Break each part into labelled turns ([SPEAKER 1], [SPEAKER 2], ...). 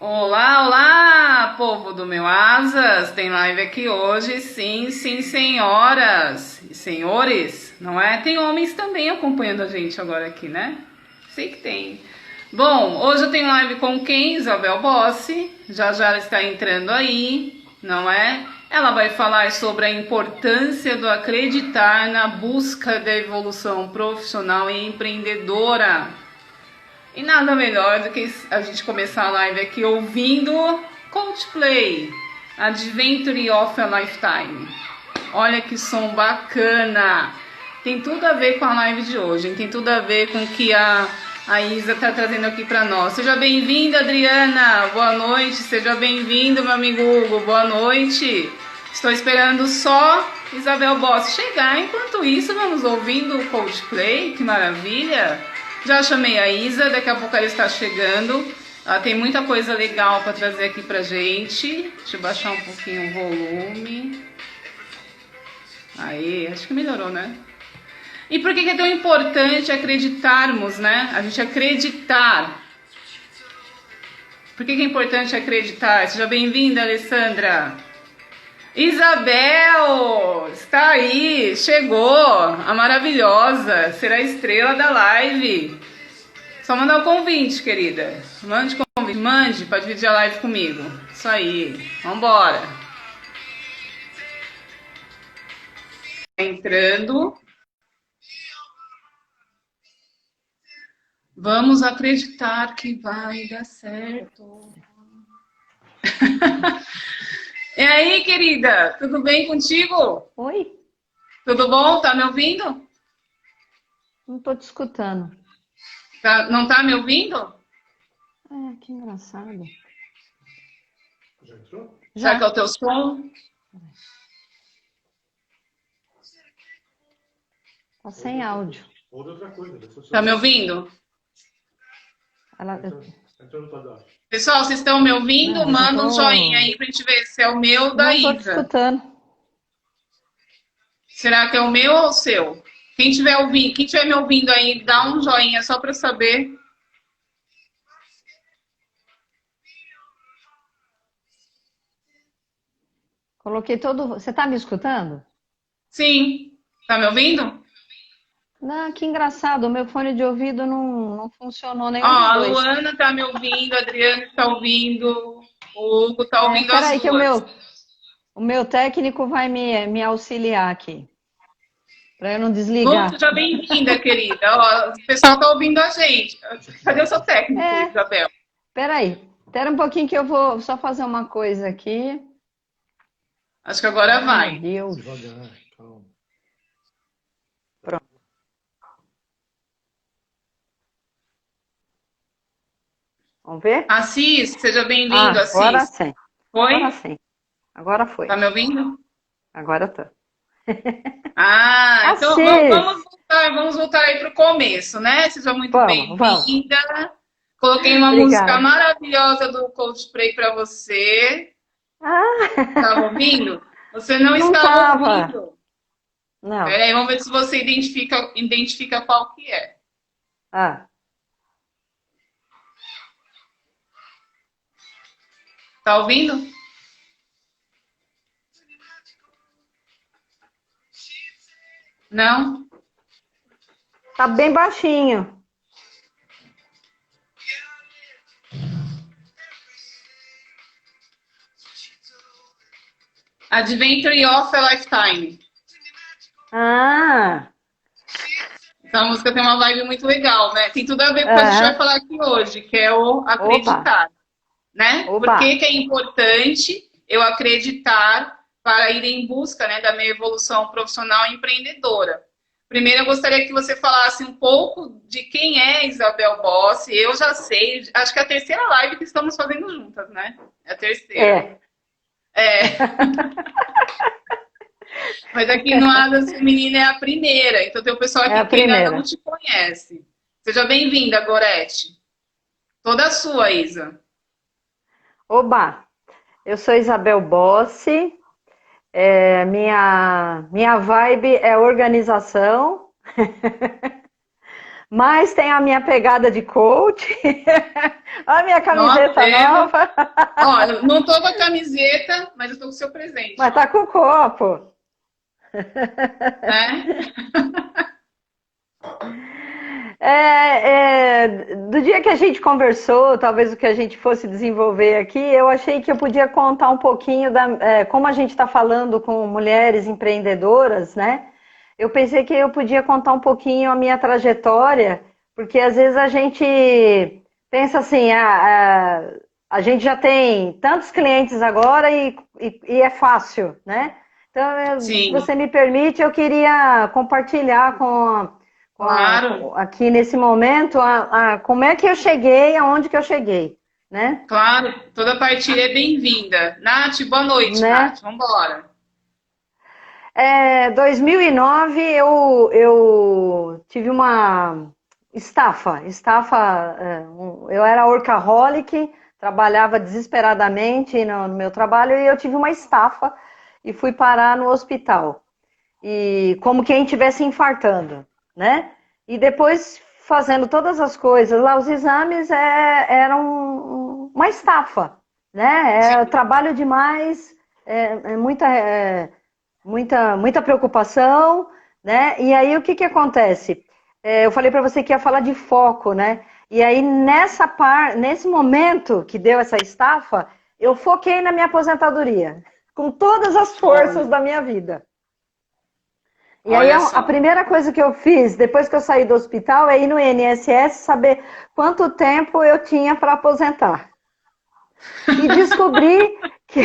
[SPEAKER 1] Olá, olá, povo do meu Asas! Tem live aqui hoje, sim, sim, senhoras e senhores, não é? Tem homens também acompanhando a gente agora aqui, né? Sei que tem. Bom, hoje eu tenho live com quem? Isabel Bossi, já já ela está entrando aí, não é? Ela vai falar sobre a importância do acreditar na busca da evolução profissional e empreendedora. E nada melhor do que a gente começar a live aqui ouvindo Coldplay, Adventure of a Lifetime. Olha que som bacana! Tem tudo a ver com a live de hoje, hein? Tem tudo a ver com o que a Isa está trazendo aqui para nós. Seja bem-vinda, Adriana! Boa noite, seja bem-vindo, meu amigo Hugo, boa noite! Estou esperando só Isabel Bossi chegar. Enquanto isso, vamos ouvindo o Coldplay, que maravilha! Já chamei a Isa, daqui a pouco ela está chegando. Ela tem muita coisa legal para trazer aqui pra gente. Deixa eu baixar um pouquinho o volume. Aí, acho que melhorou, né? E por que é tão importante acreditarmos, né? A gente acreditar. Por que é importante acreditar? Seja bem-vinda, Alessandra. Isabel, está aí, chegou, a maravilhosa, será a estrela da live. Só mandar o convite, querida. Mande convite, mande para dividir a live comigo. Isso aí, vambora. Entrando. Vamos acreditar que vai dar certo. E aí, querida, tudo bem contigo?
[SPEAKER 2] Oi?
[SPEAKER 1] Tudo bom? Tá me ouvindo?
[SPEAKER 2] Não tô te escutando.
[SPEAKER 1] Não tá me ouvindo?
[SPEAKER 2] Que engraçado.
[SPEAKER 3] Já entrou?
[SPEAKER 1] Já que é o teu som?
[SPEAKER 2] Tá sem áudio.
[SPEAKER 3] Ou de outra coisa.
[SPEAKER 1] Tá me ouvindo?
[SPEAKER 2] Ela...
[SPEAKER 3] Entrou no padrão.
[SPEAKER 1] Pessoal, vocês estão me ouvindo?
[SPEAKER 2] Não,
[SPEAKER 1] Manda um joinha aí pra gente ver se é o meu ou da
[SPEAKER 2] Não tô te
[SPEAKER 1] Isa.
[SPEAKER 2] escutando.
[SPEAKER 1] Será que é o meu ou o seu? Quem tiver ouvindo, quem tiver me ouvindo aí, dá um joinha só pra eu saber.
[SPEAKER 2] Coloquei todo... Você tá me escutando?
[SPEAKER 1] Sim. Tá me ouvindo?
[SPEAKER 2] Não, que engraçado. O meu fone de ouvido não funcionou
[SPEAKER 1] Ó,
[SPEAKER 2] nenhum
[SPEAKER 1] a
[SPEAKER 2] dos dois.
[SPEAKER 1] Luana tá me ouvindo, a Adriana está ouvindo, o Hugo tá ouvindo as
[SPEAKER 2] Peraí que
[SPEAKER 1] duas.
[SPEAKER 2] o meu técnico vai me auxiliar aqui. Pra eu não
[SPEAKER 1] Lu,
[SPEAKER 2] desligar.
[SPEAKER 1] seja bem-vinda, querida. Ó, o pessoal tá ouvindo a gente. Cadê o seu técnico, Isabel?
[SPEAKER 2] Peraí. Espera um pouquinho que eu vou só fazer uma coisa aqui.
[SPEAKER 1] Acho que agora vai.
[SPEAKER 2] Meu Deus.
[SPEAKER 3] Devagar, calma.
[SPEAKER 2] Vamos ver?
[SPEAKER 1] Assis, seja bem-vindo,
[SPEAKER 2] Agora
[SPEAKER 1] Assis.
[SPEAKER 2] sim.
[SPEAKER 1] Oi?
[SPEAKER 2] Agora sim. Agora foi.
[SPEAKER 1] Tá me ouvindo?
[SPEAKER 2] Agora tô.
[SPEAKER 1] Ah, então
[SPEAKER 2] Assis!
[SPEAKER 1] vamos voltar aí pro começo, né? Seja muito
[SPEAKER 2] Vamos.
[SPEAKER 1] bem-vinda. Coloquei uma
[SPEAKER 2] Obrigada.
[SPEAKER 1] música maravilhosa do Coldplay para você. Estava ouvindo? Você não
[SPEAKER 2] Não
[SPEAKER 1] estava
[SPEAKER 2] tava.
[SPEAKER 1] ouvindo?
[SPEAKER 2] Não.
[SPEAKER 1] Peraí, vamos ver se você identifica qual que é. Tá ouvindo? Não?
[SPEAKER 2] Tá bem baixinho.
[SPEAKER 1] Adventure of a Lifetime. Essa música tem uma vibe muito legal, né? Tem tudo a ver com o que a gente vai falar aqui hoje, que é o acreditar, né?
[SPEAKER 2] Opa.
[SPEAKER 1] Por que é importante eu acreditar para ir em busca, né, da minha evolução profissional e empreendedora? Primeiro, eu gostaria que você falasse um pouco de quem é Isabel Bossi. Eu já sei, acho que é a terceira live que estamos fazendo juntas, né? É a terceira. Mas aqui no Asas Feminina é a primeira. Então tem o pessoal aqui que ainda não te conhece. Seja bem-vinda, Gorete. Toda sua, Isa.
[SPEAKER 2] Oba! Eu sou Isabel Bossi. Minha vibe é organização. Mas tem a minha pegada de coach. Olha a minha camiseta
[SPEAKER 1] Nós
[SPEAKER 2] nova.
[SPEAKER 1] Ó, eu não tô com a camiseta, mas eu tô com o seu presente,
[SPEAKER 2] Mas tá com o copo.
[SPEAKER 1] né?
[SPEAKER 2] Do dia que a gente conversou, talvez o que a gente fosse desenvolver aqui, eu achei que eu podia contar um pouquinho como a gente está falando com mulheres empreendedoras, né? Eu pensei que eu podia contar um pouquinho a minha trajetória, porque às vezes a gente pensa assim, a gente já tem tantos clientes agora e é fácil, né? Então, se
[SPEAKER 1] Sim,
[SPEAKER 2] você me permite, eu queria compartilhar
[SPEAKER 1] claro,
[SPEAKER 2] aqui nesse momento como é que eu cheguei, aonde que eu cheguei, né?
[SPEAKER 1] claro. Toda partilha é bem-vinda. Nath, boa noite,
[SPEAKER 2] Né?
[SPEAKER 1] Nath. Vambora.
[SPEAKER 2] 2009 eu tive uma estafa, eu era workaholic, trabalhava desesperadamente no meu trabalho e eu tive uma estafa e fui parar no hospital. E como quem estivesse infartando, né? E depois fazendo todas as coisas lá, os exames eram uma estafa, né?
[SPEAKER 1] Sim,
[SPEAKER 2] Trabalho demais, muita preocupação, né? E aí o que que acontece? Eu falei para você que ia falar de foco, né? E aí nesse momento que deu essa estafa, eu foquei na minha aposentadoria, com todas as forças
[SPEAKER 1] olha,
[SPEAKER 2] da minha vida. E aí
[SPEAKER 1] olha
[SPEAKER 2] a
[SPEAKER 1] só.
[SPEAKER 2] primeira coisa que eu fiz, depois que eu saí do hospital, é ir no INSS saber quanto tempo eu tinha para aposentar. E descobri que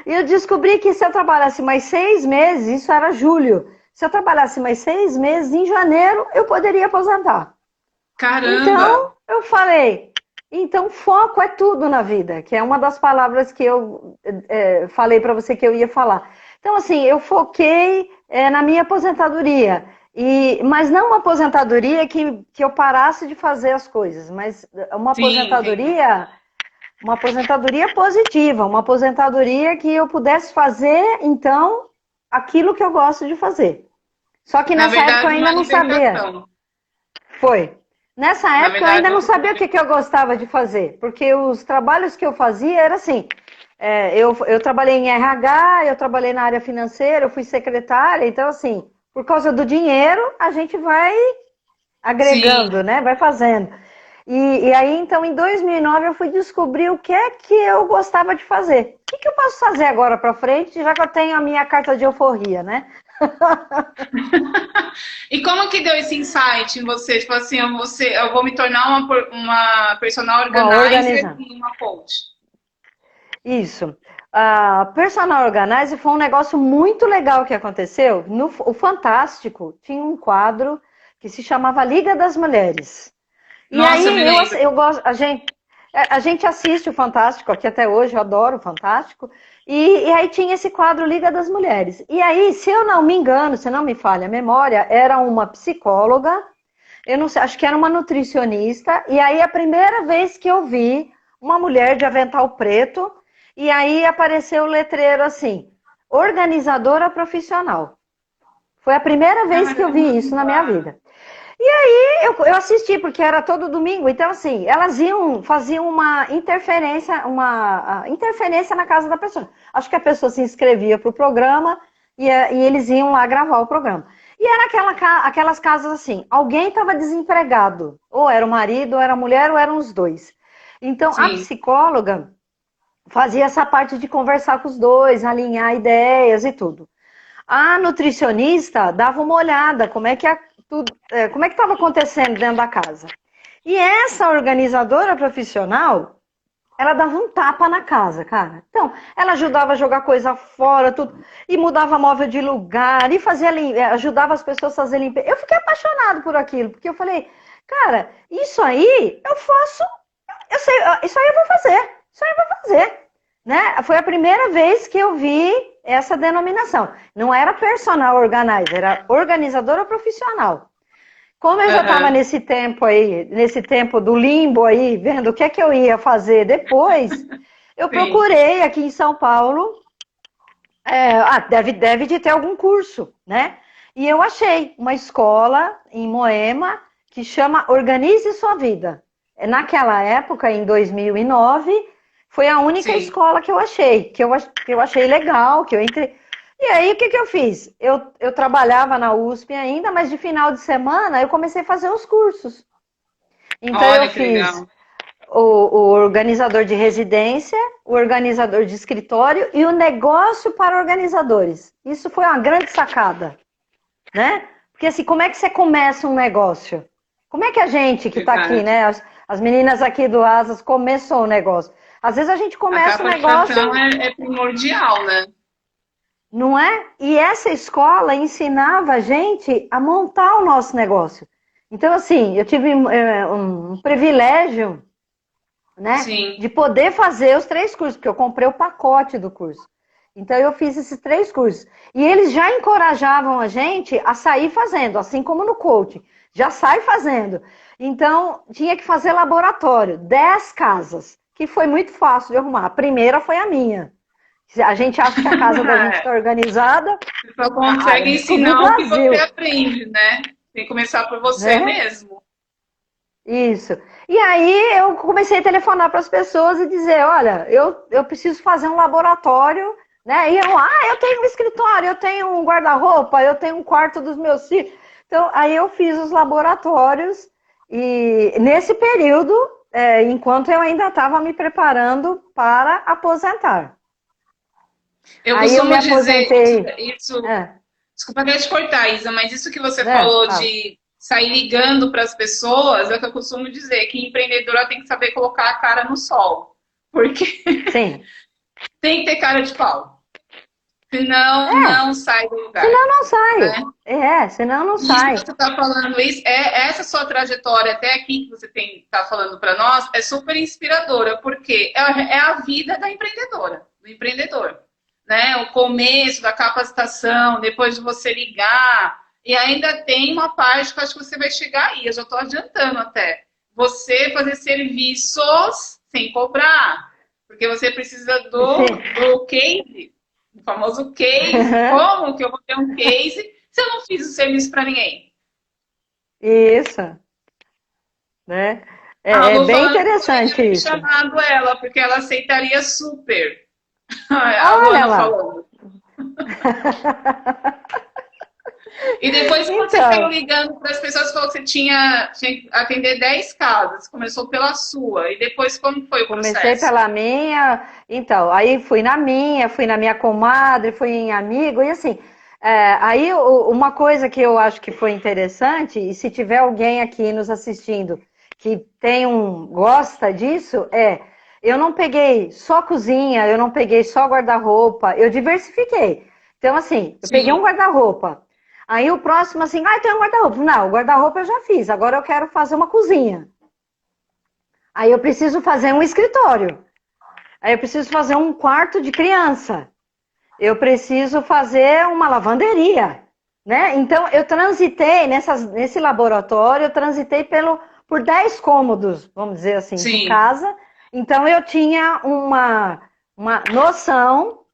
[SPEAKER 2] eu descobri que se eu trabalhasse mais 6 meses, isso era julho, se eu trabalhasse mais 6 meses, em janeiro eu poderia aposentar.
[SPEAKER 1] Caramba!
[SPEAKER 2] Então eu falei, então foco é tudo na vida, que é uma das palavras que eu falei para você que eu ia falar. Então assim, eu foquei na minha aposentadoria. Mas não uma aposentadoria que eu parasse de fazer as coisas, mas
[SPEAKER 1] Sim, entendi.
[SPEAKER 2] uma aposentadoria positiva, uma aposentadoria que eu pudesse fazer, então, aquilo que eu gosto de fazer. Só que
[SPEAKER 1] Na
[SPEAKER 2] nessa época eu
[SPEAKER 1] verdade,
[SPEAKER 2] ainda
[SPEAKER 1] uma
[SPEAKER 2] não sabia.
[SPEAKER 1] libertação.
[SPEAKER 2] Foi. Nessa
[SPEAKER 1] Na
[SPEAKER 2] época eu ainda
[SPEAKER 1] verdade,
[SPEAKER 2] não sabia o que eu gostava de fazer, porque os trabalhos que eu fazia era assim. Eu trabalhei em RH, eu trabalhei na área financeira, eu fui secretária, então assim, por causa do dinheiro, a gente vai
[SPEAKER 1] sim.
[SPEAKER 2] agregando, né? Vai fazendo. E aí, então, em 2009, eu fui descobrir o que é que eu gostava de fazer. O que eu posso fazer agora para frente, já que eu tenho a minha carta de euforia, né?
[SPEAKER 1] E como que deu esse insight em você? Tipo assim, eu vou me tornar uma personal
[SPEAKER 2] Uma
[SPEAKER 1] organizer
[SPEAKER 2] organização.
[SPEAKER 1] e uma coach.
[SPEAKER 2] Isso. A Personal Organizer foi um negócio muito legal que aconteceu. O Fantástico tinha um quadro que se chamava Liga das Mulheres. E
[SPEAKER 1] Nossa, eu me
[SPEAKER 2] aí
[SPEAKER 1] lembro.
[SPEAKER 2] eu gosto, a gente assiste o Fantástico, aqui até hoje, eu adoro o Fantástico. E aí tinha esse quadro Liga das Mulheres. E aí, se eu não me engano, se não me falha a memória, era uma psicóloga, eu não sei, acho que era uma nutricionista. E aí a primeira vez que eu vi uma mulher de avental preto, e aí apareceu o letreiro assim, organizadora profissional. Foi a primeira vez que eu vi isso na minha
[SPEAKER 1] Caramba!
[SPEAKER 2] vida. E aí eu assisti, porque era todo domingo, então assim, faziam uma interferência na casa da pessoa. Acho que a pessoa se inscrevia para o programa e eles iam lá gravar o programa. E era aquelas casas assim, alguém estava desempregado, ou era o marido, ou era a mulher, ou eram os dois. Então a
[SPEAKER 1] Sim.
[SPEAKER 2] psicóloga fazia essa parte de conversar com os dois, alinhar ideias e tudo. A nutricionista dava uma olhada como é que estava acontecendo dentro da casa. E essa organizadora profissional, ela dava um tapa na casa, cara. Então, ela ajudava a jogar coisa fora, tudo, e mudava móvel de lugar, e ajudava as pessoas a fazer limpeza. Eu fiquei apaixonado por aquilo, porque eu falei, cara, isso aí eu faço, eu sei, isso aí eu vou fazer, isso aí eu vou fazer. Né? Foi a primeira vez que eu vi essa denominação. Não era personal organizer, era organizadora profissional. Como eu já estava
[SPEAKER 1] Aham.
[SPEAKER 2] nesse tempo do limbo aí, vendo o que é que eu ia fazer depois, eu
[SPEAKER 1] Sim.
[SPEAKER 2] procurei aqui em São Paulo, deve de ter algum curso, né? E eu achei uma escola em Moema que chama Organize Sua Vida. naquela época, em 2009, foi a única
[SPEAKER 1] Sim.
[SPEAKER 2] escola que eu achei, que eu achei legal, que eu entrei. E aí, o que eu fiz? Eu trabalhava na USP ainda, mas de final de semana eu comecei a fazer os cursos. Então, eu
[SPEAKER 1] Olha que
[SPEAKER 2] fiz
[SPEAKER 1] legal.
[SPEAKER 2] o organizador de residência, o organizador de escritório e o negócio para organizadores. Isso foi uma grande sacada, né? Porque assim, como é que você começa um negócio? Como é que a gente que está aqui,
[SPEAKER 1] Verdade.
[SPEAKER 2] né? As meninas aqui do Asas começou o negócio. Às vezes a gente
[SPEAKER 1] A
[SPEAKER 2] começa o negócio,
[SPEAKER 1] capacitação é primordial, né?
[SPEAKER 2] não é? E essa escola ensinava a gente a montar o nosso negócio. Então, assim, eu tive um privilégio, né,
[SPEAKER 1] Sim.
[SPEAKER 2] de poder fazer os 3 cursos, porque eu comprei o pacote do curso. Então, eu fiz esses 3 cursos. E eles já encorajavam a gente a sair fazendo, assim como no coaching. Já sai fazendo. Então, tinha que fazer laboratório, 10 casas, que foi muito fácil de arrumar. A primeira foi a minha. A gente acha que a casa da gente está organizada,
[SPEAKER 1] Você só consegue
[SPEAKER 2] descobri o
[SPEAKER 1] ensinar o que você
[SPEAKER 2] Brasil,
[SPEAKER 1] aprende, né? Tem que começar por você
[SPEAKER 2] né?
[SPEAKER 1] mesmo.
[SPEAKER 2] Isso. E aí eu comecei a telefonar para as pessoas e dizer, olha, eu preciso fazer um laboratório, né? E eu tenho um escritório, eu tenho um guarda-roupa, eu tenho um quarto dos meus filhos. Então, aí eu fiz os laboratórios e nesse período, enquanto eu ainda estava me preparando para aposentar.
[SPEAKER 1] Eu
[SPEAKER 2] Aí eu me
[SPEAKER 1] costumo dizer
[SPEAKER 2] aposentei.
[SPEAKER 1] isso.
[SPEAKER 2] É,
[SPEAKER 1] Desculpa até te cortar, Isa, mas isso que você
[SPEAKER 2] né?
[SPEAKER 1] falou
[SPEAKER 2] Fala.
[SPEAKER 1] de sair ligando para as pessoas é o que eu costumo dizer, que empreendedora tem que saber colocar a cara no sol. Porque
[SPEAKER 2] Sim.
[SPEAKER 1] tem que ter cara de pau. Senão,
[SPEAKER 2] É,
[SPEAKER 1] não sai do lugar.
[SPEAKER 2] senão não
[SPEAKER 1] Né?
[SPEAKER 2] sai. Senão não
[SPEAKER 1] E isso que
[SPEAKER 2] sai.
[SPEAKER 1] você está falando, essa sua trajetória até aqui que você está falando para nós é super inspiradora, porque é a vida da empreendedora, do empreendedor. Né? O começo da capacitação, depois de você ligar, e ainda tem uma parte que eu acho que você vai chegar aí, eu já estou adiantando até. Você fazer serviços sem cobrar, porque você precisa
[SPEAKER 2] Sim.
[SPEAKER 1] do case, o famoso case. Como que eu vou ter um case se eu não fiz o serviço para ninguém?
[SPEAKER 2] Isso, né?
[SPEAKER 1] A
[SPEAKER 2] É
[SPEAKER 1] Lu
[SPEAKER 2] bem
[SPEAKER 1] falando que você
[SPEAKER 2] interessante
[SPEAKER 1] deve ter
[SPEAKER 2] isso.
[SPEAKER 1] chamado ela, porque ela aceitaria super. A
[SPEAKER 2] Olha
[SPEAKER 1] Luana
[SPEAKER 2] lá.
[SPEAKER 1] falando. E depois, quando você saiu
[SPEAKER 2] Então,
[SPEAKER 1] ligando para as pessoas, falou que você tinha que atender 10 casas. Começou pela sua. E depois, como foi o
[SPEAKER 2] comecei
[SPEAKER 1] processo?
[SPEAKER 2] pela minha, então, aí fui na minha comadre, fui em amigo, e assim, aí uma coisa que eu acho que foi interessante, e se tiver alguém aqui nos assistindo que gosta disso, eu não peguei só cozinha, eu não peguei só guarda-roupa, eu diversifiquei. Então, assim, eu peguei um
[SPEAKER 1] Sim,
[SPEAKER 2] guarda-roupa. Aí o próximo, assim, tem um guarda-roupa. Não, o guarda-roupa eu já fiz, agora eu quero fazer uma cozinha. Aí eu preciso fazer um escritório. Aí eu preciso fazer um quarto de criança. Eu preciso fazer uma lavanderia, né? Então eu transitei nesse laboratório, eu transitei por 10 cômodos, vamos dizer assim, de
[SPEAKER 1] sim.
[SPEAKER 2] casa. Então eu tinha uma noção,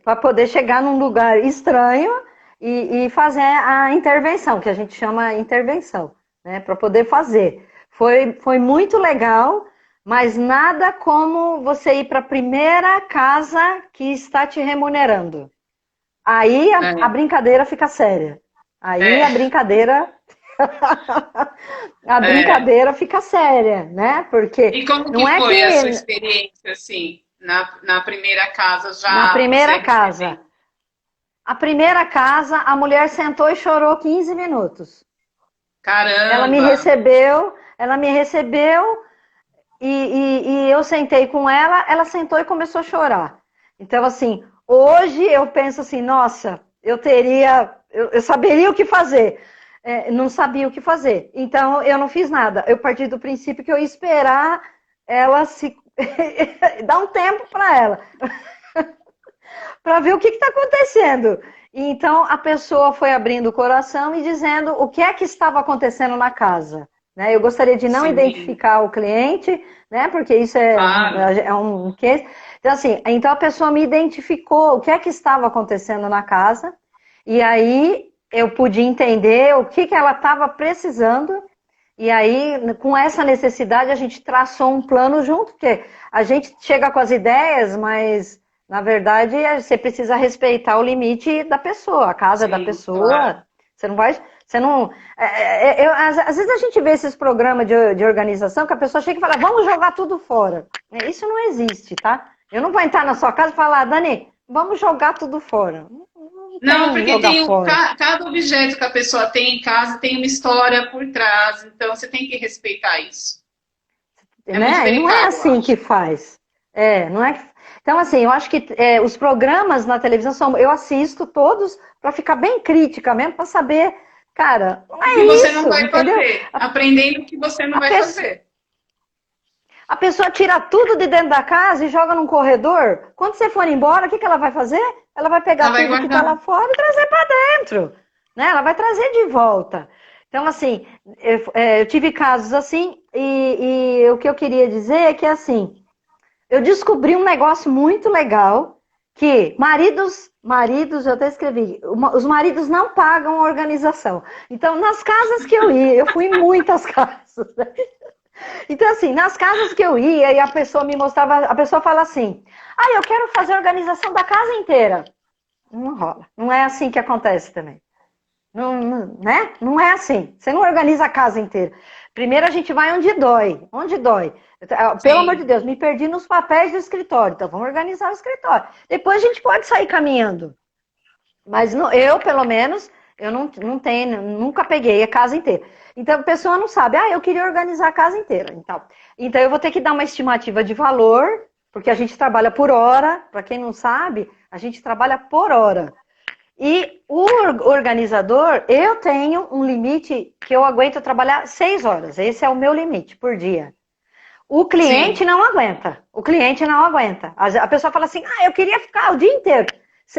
[SPEAKER 2] para poder chegar num lugar estranho e fazer a intervenção, que a gente chama intervenção, né? Para poder fazer. Foi muito legal, mas nada como você ir para a primeira casa que está te remunerando. Aí a
[SPEAKER 1] É,
[SPEAKER 2] brincadeira fica séria. Aí
[SPEAKER 1] é,
[SPEAKER 2] a
[SPEAKER 1] é.
[SPEAKER 2] brincadeira fica séria, né? Porque
[SPEAKER 1] E como
[SPEAKER 2] não
[SPEAKER 1] que
[SPEAKER 2] é
[SPEAKER 1] foi a sua
[SPEAKER 2] que
[SPEAKER 1] experiência, assim, na primeira casa
[SPEAKER 2] na
[SPEAKER 1] já você
[SPEAKER 2] primeira casa,
[SPEAKER 1] recebendo?
[SPEAKER 2] a primeira casa, a mulher sentou e chorou 15 minutos.
[SPEAKER 1] Caramba!
[SPEAKER 2] Ela me recebeu e eu sentei com ela sentou e começou a chorar. Então, assim, hoje eu penso assim, nossa, eu saberia o que fazer. Não sabia o que fazer. Então, eu não fiz nada. Eu parti do princípio que eu ia esperar ela se. dar um tempo para ela, para ver o que está acontecendo. Então, a pessoa foi abrindo o coração e dizendo o que é que estava acontecendo na casa. Né? Eu gostaria de não
[SPEAKER 1] Sim,
[SPEAKER 2] identificar o cliente, né? Porque isso
[SPEAKER 1] claro.
[SPEAKER 2] é um case. Então, assim, então a pessoa me identificou o que é que estava acontecendo na casa, e aí eu pude entender o que ela estava precisando, E aí, com essa necessidade, a gente traçou um plano junto, porque a gente chega com as ideias, mas, na verdade, você precisa respeitar o limite da pessoa, a casa da
[SPEAKER 1] Sim,
[SPEAKER 2] pessoa.
[SPEAKER 1] claro.
[SPEAKER 2] Você não vai. Você não. Às vezes a gente vê esses programas de organização que a pessoa chega e fala, vamos jogar tudo fora. Isso não existe, tá? Eu não vou entrar na sua casa e falar, Dani, vamos jogar tudo fora. Não
[SPEAKER 1] Não,
[SPEAKER 2] tem
[SPEAKER 1] porque
[SPEAKER 2] jogar
[SPEAKER 1] tem
[SPEAKER 2] fora.
[SPEAKER 1] cada objeto que a pessoa tem em casa tem uma história por trás, então você tem que respeitar isso. É muito
[SPEAKER 2] Né? E não é
[SPEAKER 1] delicado, eu
[SPEAKER 2] assim
[SPEAKER 1] acho.
[SPEAKER 2] que faz. Não é. Então, assim, eu acho que os programas na televisão eu assisto todos para ficar bem crítica mesmo, para saber, cara, não
[SPEAKER 1] O
[SPEAKER 2] é
[SPEAKER 1] que você não
[SPEAKER 2] isso,
[SPEAKER 1] vai
[SPEAKER 2] entendeu?
[SPEAKER 1] fazer, aprendendo o que você não
[SPEAKER 2] A,
[SPEAKER 1] vai
[SPEAKER 2] pessoa,
[SPEAKER 1] fazer.
[SPEAKER 2] a pessoa tira tudo de dentro da casa e joga num corredor. Quando você for embora, o que ela vai fazer? Ela vai pegar
[SPEAKER 1] Ela vai
[SPEAKER 2] tudo que está
[SPEAKER 1] guardar.
[SPEAKER 2] lá fora e trazer para dentro, né? Ela vai trazer de volta. Então, assim, eu tive casos assim, e o que eu queria dizer é que, assim, eu descobri um negócio muito legal, que maridos, eu até escrevi, os maridos não pagam a organização. Então, nas casas que eu ia, eu fui em muitas casas, né? Então, assim, nas casas que eu ia e a pessoa me mostrava, a pessoa fala assim, eu quero fazer a organização da casa inteira. Não rola. Não é assim que acontece também. Não, né? Não é assim. Você não organiza a casa inteira. Primeiro a gente vai onde dói. Onde dói? Pelo amor de
[SPEAKER 1] Sim,
[SPEAKER 2] Deus, me perdi nos papéis do escritório. Então vamos organizar o escritório. Depois a gente pode sair caminhando. Mas eu, pelo menos, eu não tenho, nunca peguei a casa inteira. Então a pessoa não sabe, eu queria organizar a casa inteira. Então eu vou ter que dar uma estimativa de valor, porque a gente trabalha por hora. Para quem não sabe, a gente trabalha por hora. E o organizador, eu tenho um limite que eu aguento trabalhar 6 horas. Esse é o meu limite por dia. O cliente
[SPEAKER 1] sim.
[SPEAKER 2] não aguenta. O cliente não aguenta. A pessoa fala assim, eu queria ficar o dia inteiro.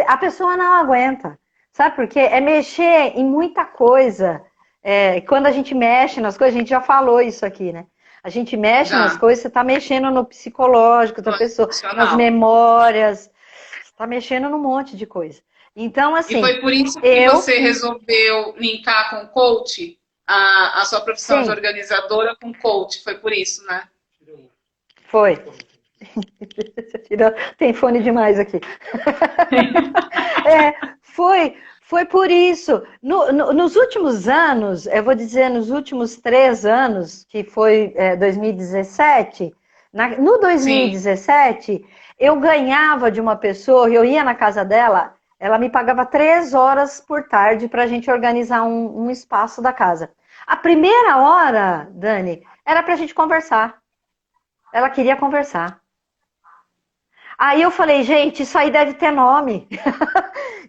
[SPEAKER 2] A pessoa não aguenta. Sabe por quê? É mexer em muita coisa. Quando a gente mexe nas coisas, a gente já falou isso aqui, né? A gente mexe nas
[SPEAKER 1] Já.
[SPEAKER 2] coisas, você está mexendo no psicológico da
[SPEAKER 1] No
[SPEAKER 2] pessoa, nas
[SPEAKER 1] emocional.
[SPEAKER 2] memórias, está mexendo num monte de coisa. Então,
[SPEAKER 1] E
[SPEAKER 2] assim,
[SPEAKER 1] foi por isso que
[SPEAKER 2] eu,
[SPEAKER 1] você resolveu linkar com coach a sua profissão de
[SPEAKER 2] sim,
[SPEAKER 1] organizadora com coach. Foi por isso, né?
[SPEAKER 3] Tira um
[SPEAKER 2] foi.
[SPEAKER 3] fone aqui.
[SPEAKER 2] Tem fone demais aqui. Foi por isso. Nos últimos anos, eu vou dizer nos últimos 3 anos, que foi 2017, no
[SPEAKER 1] Sim,
[SPEAKER 2] 2017, eu ganhava de uma pessoa, eu ia na casa dela, ela me pagava 3 horas por tarde para a gente organizar um espaço da casa. A primeira hora, Dani, era para a gente conversar. Ela queria conversar. Aí eu falei, gente, isso aí deve ter nome.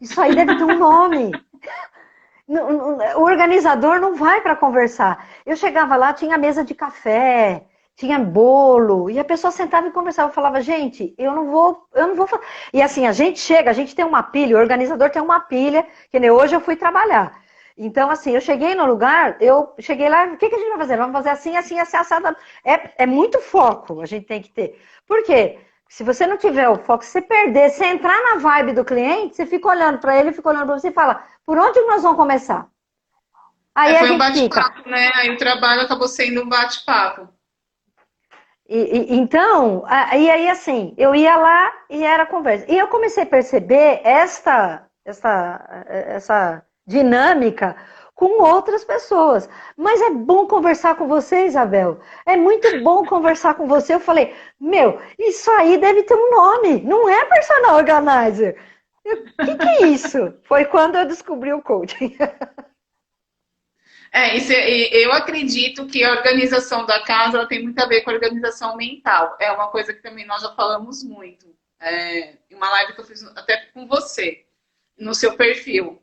[SPEAKER 2] Isso aí deve ter um nome. O organizar não vai para conversar. Eu chegava lá, tinha mesa de café, tinha bolo, e a pessoa sentava e conversava. Eu falava, gente, eu não vou. E assim, a gente chega, a gente tem uma pilha, o organizador tem uma pilha, que nem hoje eu fui trabalhar. Então, assim, eu cheguei no lugar, eu cheguei lá, o que a gente vai fazer? Vamos fazer assim, assim, assim, assado. É muito foco a gente tem que ter. Por quê? Se você não tiver o foco, se você perder, se entrar na vibe do cliente, você fica olhando para ele, fica olhando para você e fala, por onde nós vamos começar? Aí a
[SPEAKER 1] foi um
[SPEAKER 2] gente fica.
[SPEAKER 1] bate-papo, né? Aí o trabalho acabou sendo um bate-papo.
[SPEAKER 2] Então, e aí assim, eu ia lá e era conversa. E eu comecei a perceber essa dinâmica com outras pessoas. Mas é bom conversar com você, Isabel. É muito bom conversar com você. Eu falei, isso aí deve ter um nome. Não é personal organizer. O que é isso? Foi quando eu descobri o coaching.
[SPEAKER 1] Eu acredito que a organização da casa ela tem muito a ver com a organização mental. É uma coisa que também nós já falamos muito. Em uma live que eu fiz até com você, no seu perfil.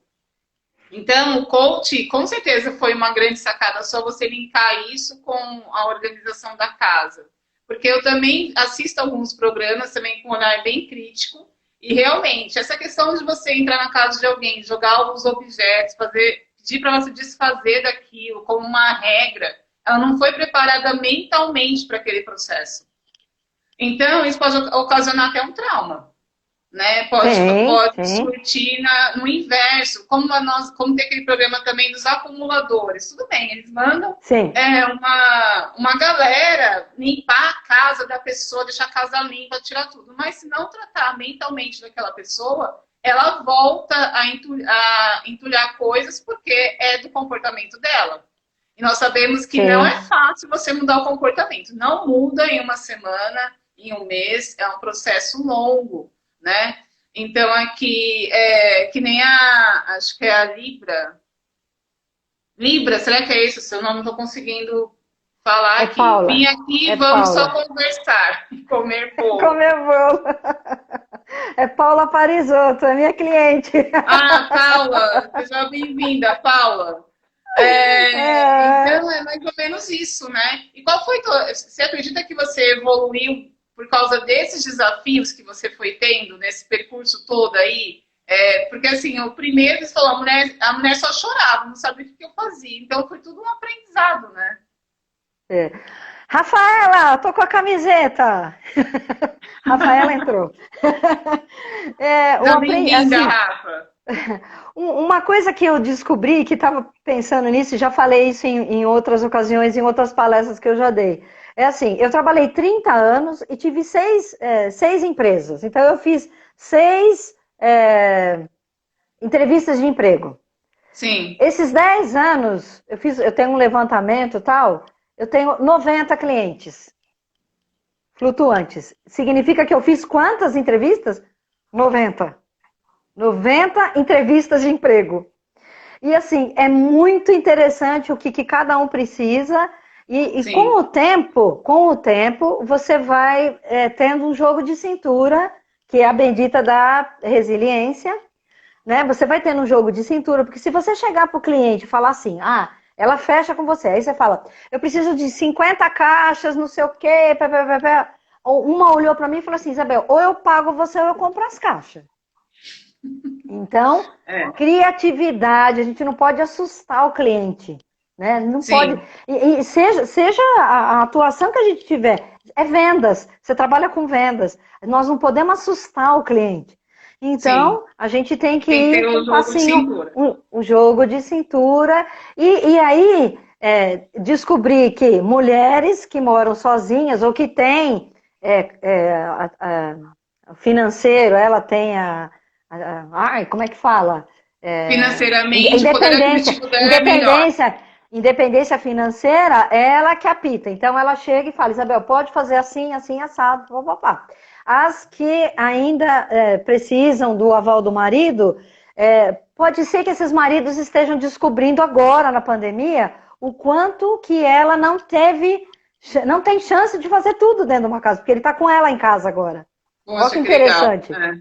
[SPEAKER 1] Então, o coach, com certeza, foi uma grande sacada só você linkar isso com a organização da casa. Porque eu também assisto alguns programas também com um olhar bem crítico. E realmente, essa questão de você entrar na casa de alguém, jogar alguns objetos, pedir para você desfazer daquilo como uma regra, ela não foi preparada mentalmente para aquele processo. Então, isso pode ocasionar até um trauma. né? Pode
[SPEAKER 2] sim.
[SPEAKER 1] surtir no inverso, como tem aquele programa também dos acumuladores. Tudo bem, eles mandam
[SPEAKER 2] Sim,
[SPEAKER 1] uma galera limpar a casa da pessoa, deixar a casa limpa, tirar tudo. Mas se não tratar mentalmente daquela pessoa, ela volta a entulhar coisas porque é do comportamento dela. E nós sabemos que não
[SPEAKER 2] sim.
[SPEAKER 1] é fácil você mudar o comportamento. Não muda em uma semana, em um mês, é um processo longo, né? Então, aqui, que nem acho que é a Libra. Libra, será que é esse o seu nome? Não estou conseguindo falar
[SPEAKER 2] É
[SPEAKER 1] aqui.
[SPEAKER 2] Paula.
[SPEAKER 1] Vim aqui e
[SPEAKER 2] É
[SPEAKER 1] vamos só
[SPEAKER 2] Paula.
[SPEAKER 1] conversar e comer bolo.
[SPEAKER 2] Comer bolo. É Paula Parisotto, é minha cliente.
[SPEAKER 1] Ah, Paula, seja bem-vinda, Paula.
[SPEAKER 2] É,
[SPEAKER 1] Então, é mais ou menos isso, né? E qual foi, você acredita que você evoluiu por causa desses desafios que você foi tendo nesse percurso todo aí? Porque assim, o primeiro você falou, a mulher só chorava, não sabia o que eu fazia. Então foi tudo um aprendizado, né?
[SPEAKER 2] é. Rafaela, tô com a camiseta. Rafaela entrou.
[SPEAKER 1] Seja bem-vinda,
[SPEAKER 2] Assim,
[SPEAKER 1] Rafa.
[SPEAKER 2] uma coisa que eu descobri, que estava pensando nisso, já falei isso em outras ocasiões, em outras palestras que eu já dei. É assim, eu trabalhei 30 anos e tive seis empresas. Então, eu fiz seis entrevistas de emprego.
[SPEAKER 1] Sim.
[SPEAKER 2] Esses 10 anos, eu tenho um levantamento e tal, eu tenho 90 clientes flutuantes. Significa que eu fiz quantas entrevistas? 90. 90 entrevistas de emprego. E assim, é muito interessante o que cada um precisa. E com o tempo, você vai tendo um jogo de cintura, que é a bendita da resiliência, né? Você vai tendo um jogo de cintura, porque se você chegar para o cliente e falar assim, ela fecha com você, aí você fala, eu preciso de 50 caixas, não sei o quê, uma olhou para mim e falou assim, Isabel, ou eu pago você ou eu compro as caixas. Então, criatividade, a gente não pode assustar o cliente, né? Não pode. E seja a atuação que a gente tiver, é vendas, você trabalha com vendas, nós não podemos assustar o cliente. Então, a gente tem que ir com um passinho, um jogo de cintura, e aí descobrir que mulheres que moram sozinhas ou que têm financeiro, ela tem como é que fala?
[SPEAKER 1] Financeiramente, o poder aquisitivo dela é melhor.
[SPEAKER 2] Independência financeira, ela que apita. Então, ela chega e fala, Isabel, pode fazer assim, assim, assado, papapá. As que ainda precisam do aval do marido, pode ser que esses maridos estejam descobrindo agora, na pandemia, o quanto que ela não tem chance de fazer tudo dentro de uma casa, porque ele está com ela em casa agora.
[SPEAKER 1] Poxa,
[SPEAKER 2] olha que interessante.
[SPEAKER 1] Legal.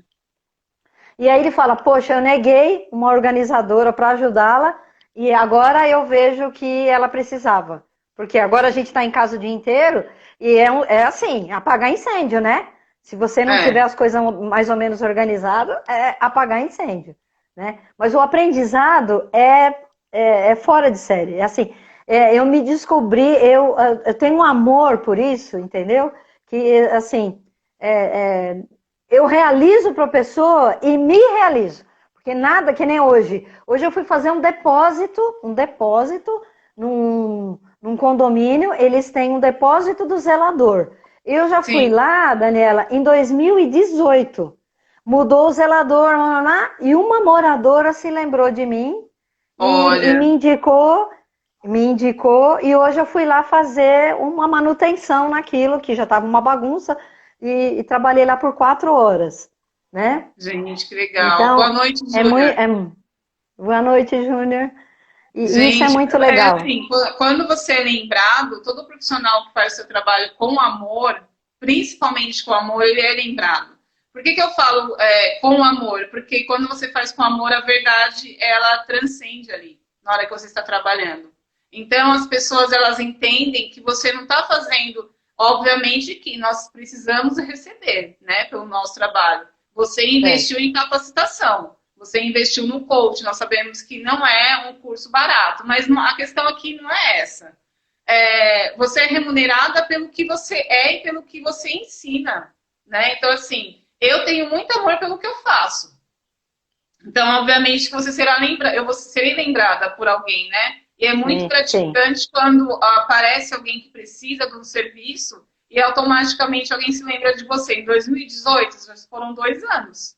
[SPEAKER 2] E aí ele fala, poxa, eu neguei uma organizadora para ajudá-la e agora eu vejo que ela precisava. Porque agora a gente está em casa o dia inteiro e é assim, apagar incêndio, né? Se você não tiver as coisas mais ou menos organizadas, é apagar incêndio, né? Mas o aprendizado é fora de série. É assim, eu me descobri, eu tenho um amor por isso, entendeu? Que, assim, eu realizo para a pessoa e me realizo. Porque nada que nem hoje. Hoje eu fui fazer um depósito num condomínio, eles têm um depósito do zelador. Eu já fui lá, Daniela, em 2018. Mudou o zelador lá, e uma moradora se lembrou de mim e me indicou, e hoje eu fui lá fazer uma manutenção naquilo, que já estava uma bagunça, e trabalhei lá por 4 horas, né?
[SPEAKER 1] Gente, que legal.
[SPEAKER 2] Então,
[SPEAKER 1] boa noite, Júnior.
[SPEAKER 2] Boa noite, Júnior. E
[SPEAKER 1] gente,
[SPEAKER 2] isso é muito legal.
[SPEAKER 1] Assim, quando você é lembrado, todo profissional que faz seu trabalho com amor, principalmente com amor, ele é lembrado. Por que eu falo com amor? Porque quando você faz com amor, a verdade, ela transcende ali, na hora que você está trabalhando. Então, as pessoas, elas entendem que você não está fazendo... Obviamente que nós precisamos receber, né, pelo nosso trabalho. Você investiu em capacitação, você investiu no coach, nós sabemos que não é um curso barato, mas a questão aqui não é essa. Você é remunerada pelo que você é e pelo que você ensina, né? Então, assim, eu tenho muito amor pelo que eu faço. Então, obviamente, que eu serei lembrada por alguém, né? E é muito gratificante quando aparece alguém que precisa do serviço e automaticamente alguém se lembra de você. Em 2018, já foram 2 anos.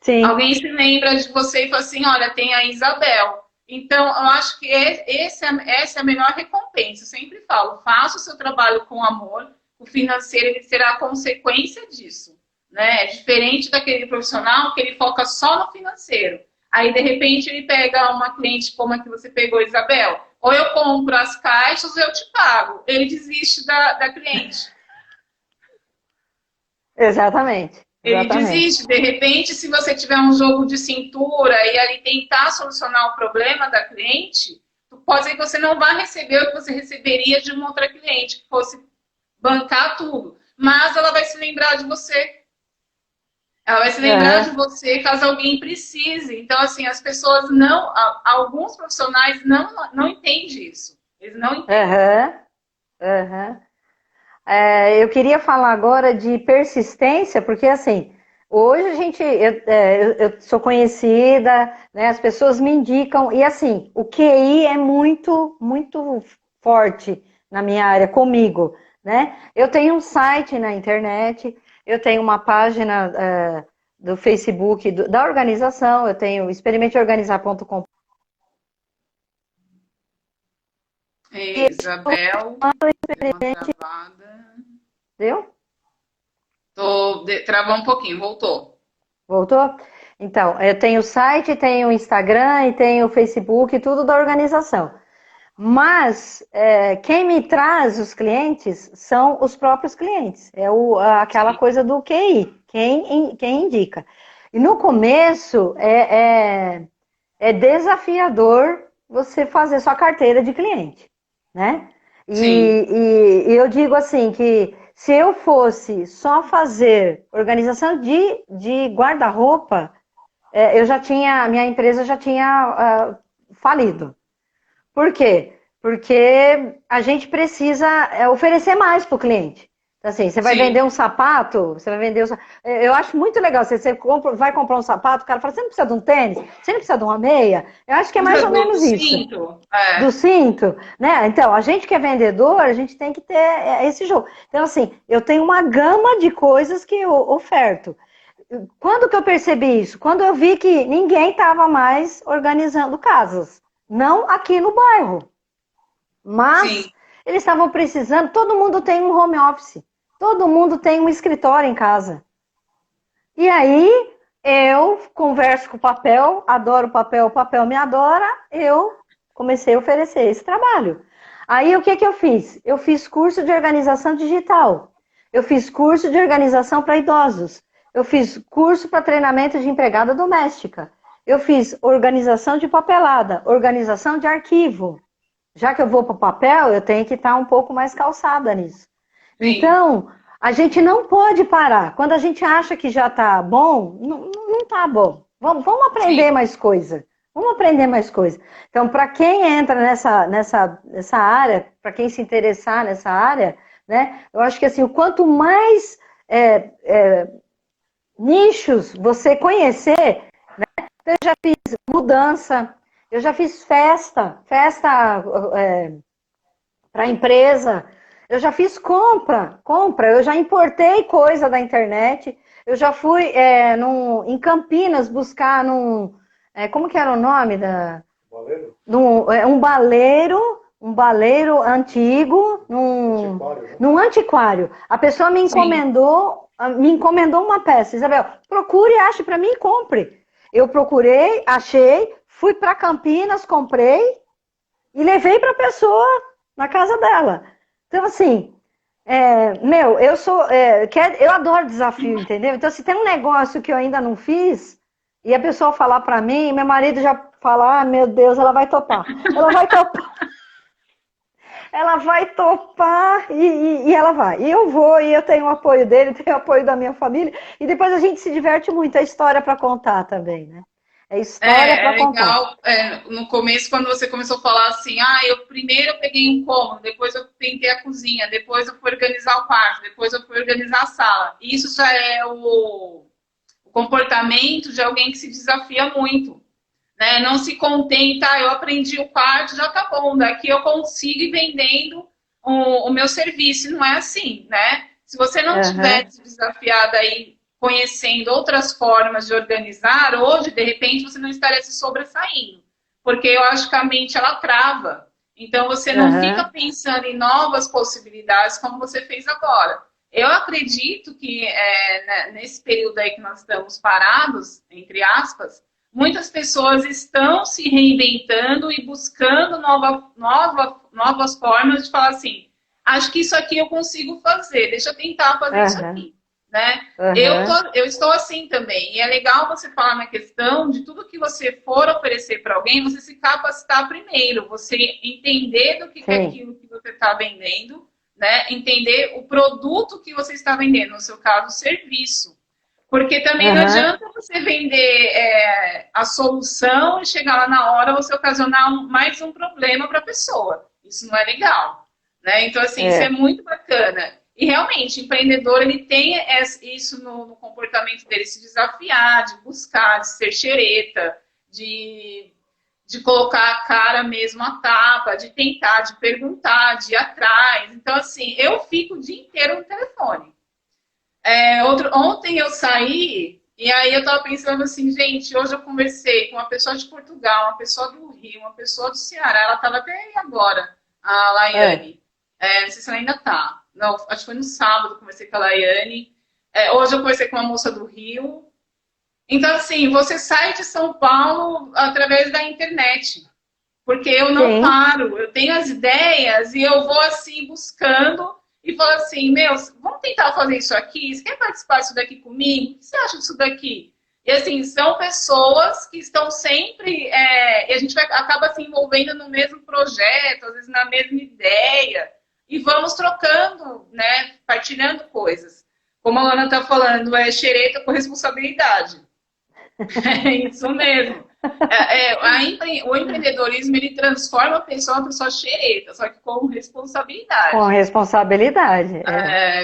[SPEAKER 2] Sim.
[SPEAKER 1] Alguém se lembra de você e fala assim, olha, tem a Isabel. Então, eu acho que essa é a melhor recompensa. Eu sempre falo, faça o seu trabalho com amor, o financeiro ele será a consequência disso. Né? É diferente daquele profissional que ele foca só no financeiro. Aí, de repente, ele pega uma cliente como a que você pegou, Isabel. Ou eu compro as caixas ou eu te pago. Ele desiste da cliente.
[SPEAKER 2] Exatamente.
[SPEAKER 1] Ele desiste. De repente, se você tiver um jogo de cintura e ali tentar solucionar o problema da cliente, pode ser que você não vá receber o que você receberia de uma outra cliente, que fosse bancar tudo. Mas ela vai se lembrar de você. Ela vai se lembrar de você caso alguém precise. Então, assim, as pessoas alguns profissionais não entendem isso. Eles não entendem.
[SPEAKER 2] Eu queria falar agora de persistência, porque assim, hoje eu sou conhecida, né, as pessoas me indicam, e assim, o QI é muito, muito forte na minha área, comigo, né? Eu tenho um site na internet, eu tenho uma página do Facebook da organização, eu tenho experimenteorganizar.com.
[SPEAKER 1] Isabel,
[SPEAKER 2] Deu?
[SPEAKER 1] Travou um pouquinho, voltou.
[SPEAKER 2] Voltou? Então, eu tenho o site, tenho o Instagram e tenho o Facebook, tudo da organização. Mas quem me traz os clientes são os próprios clientes. É aquela coisa do QI, quem indica. E no começo é desafiador você fazer sua carteira de cliente, né? E eu digo assim que se eu fosse só fazer organização de guarda-roupa, minha empresa já tinha falido. Por quê? Porque a gente precisa oferecer mais para o cliente. Então, assim, você vai vender um sapato, eu acho muito legal, você vai comprar um sapato, o cara fala, você não precisa de um tênis? Você não precisa de uma meia? Eu acho que é mais ou menos isso.
[SPEAKER 1] Cinto.
[SPEAKER 2] Do cinto, né? Então, a gente que é vendedor, a gente tem que ter esse jogo. Então, assim, eu tenho uma gama de coisas que eu oferto. Quando que eu percebi isso? Quando eu vi que ninguém estava mais organizando casas. Não aqui no bairro. Mas eles estavam precisando, todo mundo tem um home office. Todo mundo tem um escritório em casa. E aí, eu converso com o papel, adoro o papel me adora, eu comecei a oferecer esse trabalho. Aí, o que eu fiz? Eu fiz curso de organização digital. Eu fiz curso de organização para idosos. Eu fiz curso para treinamento de empregada doméstica. Eu fiz organização de papelada, organização de arquivo. Já que eu vou para o papel, eu tenho que estar um pouco mais calçada nisso. Então, a gente não pode parar. Quando a gente acha que já está bom, não está bom. Vamos aprender mais coisa. Vamos aprender mais coisa. Então, para quem entra nessa área, para quem se interessar nessa área, né, eu acho que assim, o quanto mais nichos você conhecer, né, eu já fiz mudança, eu já fiz festa para empresa, eu já fiz compra, eu já importei coisa da internet, eu já fui em Campinas buscar como que era o nome da...
[SPEAKER 3] Baleiro?
[SPEAKER 2] Um baleiro antigo, num antiquário. A pessoa me encomendou uma peça. Isabel, procure, ache para mim e compre. Eu procurei, achei, fui para Campinas, comprei e levei para a pessoa na casa dela. Então, assim, eu adoro desafio, entendeu? Então, se tem um negócio que eu ainda não fiz, e a pessoa falar para mim, meu marido já fala, meu Deus, ela vai topar. Ela vai topar. Ela vai topar e ela vai. E eu vou, e eu tenho o apoio dele, tenho o apoio da minha família, e depois a gente se diverte muito, é história para contar também, né? É história para contar.
[SPEAKER 1] Legal, no começo, quando você começou a falar assim, eu primeiro peguei um cômodo, depois eu pintei a cozinha, depois eu fui organizar o quarto, depois eu fui organizar a sala. Isso já é o comportamento de alguém que se desafia muito, né? Não se contenta, eu aprendi o quarto, já tá bom, daqui eu consigo ir vendendo o meu serviço. Não é assim, né? Se você não tivesse desafiado aí, conhecendo outras formas de organizar, hoje, de repente, você não estaria se sobressaindo. Porque eu acho que a mente, ela trava. Então, você não fica pensando em novas possibilidades como você fez agora. Eu acredito que nesse período aí que nós estamos parados, entre aspas, muitas pessoas estão se reinventando e buscando novas formas de falar assim, acho que isso aqui eu consigo fazer, deixa eu tentar fazer isso aqui, né? Eu estou assim também, e é legal você falar na questão de tudo que você for oferecer para alguém, você se capacitar primeiro, você entender do que é aquilo que você está vendendo, né? Entender o produto que você está vendendo, no seu caso, o serviço. Porque também não adianta você vender a solução e chegar lá na hora você ocasionar mais um problema para a pessoa. Isso não é legal, né? Então, assim, isso é muito bacana. E, realmente, o empreendedor, ele tem isso no comportamento dele, se desafiar, de buscar, de ser xereta, de colocar a cara mesmo à tapa, de tentar, de perguntar, de ir atrás. Então, assim, eu fico o dia inteiro no telefone. Ontem eu saí e aí eu tava pensando assim, gente, hoje eu conversei com uma pessoa de Portugal, uma pessoa do Rio, uma pessoa do Ceará, ela tava até aí agora, a Laiane. Não sei se ela ainda tá. Não, acho que foi no sábado que eu conversei com a Laiane. Hoje eu conversei com uma moça do Rio. Então, assim, você sai de São Paulo através da internet. Porque eu não paro, eu tenho as ideias e eu vou assim buscando. E fala assim, vamos tentar fazer isso aqui? Você quer participar disso daqui comigo? O que você acha disso daqui? E assim, são pessoas que estão sempre... e a gente acaba se envolvendo no mesmo projeto, às vezes na mesma ideia. E vamos trocando, né? Partilhando coisas. Como a Ana está falando, é xereta com responsabilidade. É isso mesmo. O empreendedorismo, ele transforma a pessoa em uma pessoa xereta, só que com responsabilidade.
[SPEAKER 2] Com responsabilidade.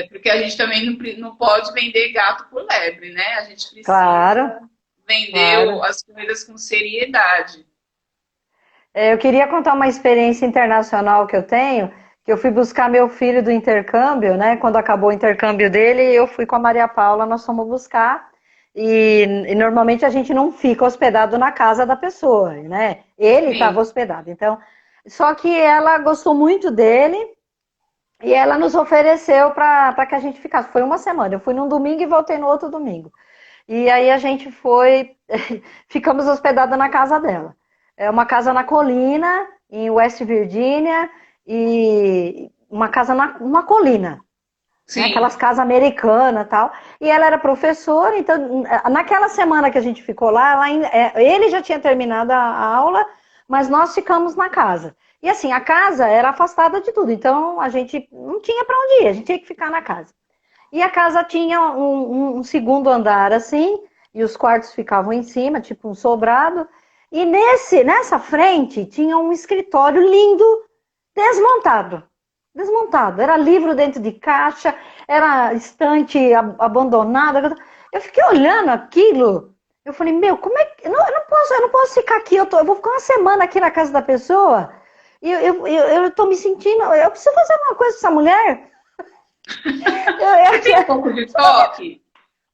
[SPEAKER 1] Porque a gente também não pode vender gato por lebre, né? A gente precisa vender as coisas com seriedade.
[SPEAKER 2] Eu queria contar uma experiência internacional que eu tenho, que eu fui buscar meu filho do intercâmbio, né? Quando acabou o intercâmbio dele, eu fui com a Maria Paula, nós fomos buscar. E normalmente a gente não fica hospedado na casa da pessoa, né? Ele estava hospedado. Então, só que ela gostou muito dele e ela nos ofereceu para que a gente ficasse. Foi uma semana. Eu fui num domingo e voltei no outro domingo. E aí a gente ficamos hospedados na casa dela. É uma casa na colina, em West Virginia, e uma casa numa colina. Né, aquelas casas americanas e tal. E ela era professora, então naquela semana que a gente ficou lá, ele já tinha terminado a aula, mas nós ficamos na casa. E assim, a casa era afastada de tudo, então a gente não tinha para onde ir, a gente tinha que ficar na casa. E a casa tinha um segundo andar assim, e os quartos ficavam em cima, tipo um sobrado. E nessa frente tinha um escritório lindo, desmontado. Era livro dentro de caixa, era estante abandonada. Eu fiquei olhando aquilo, eu falei, como é que... eu não posso ficar aqui, eu vou ficar uma semana aqui na casa da pessoa, e eu tô me sentindo... Eu preciso fazer alguma coisa com essa mulher.
[SPEAKER 1] Você tem um pouco de toque?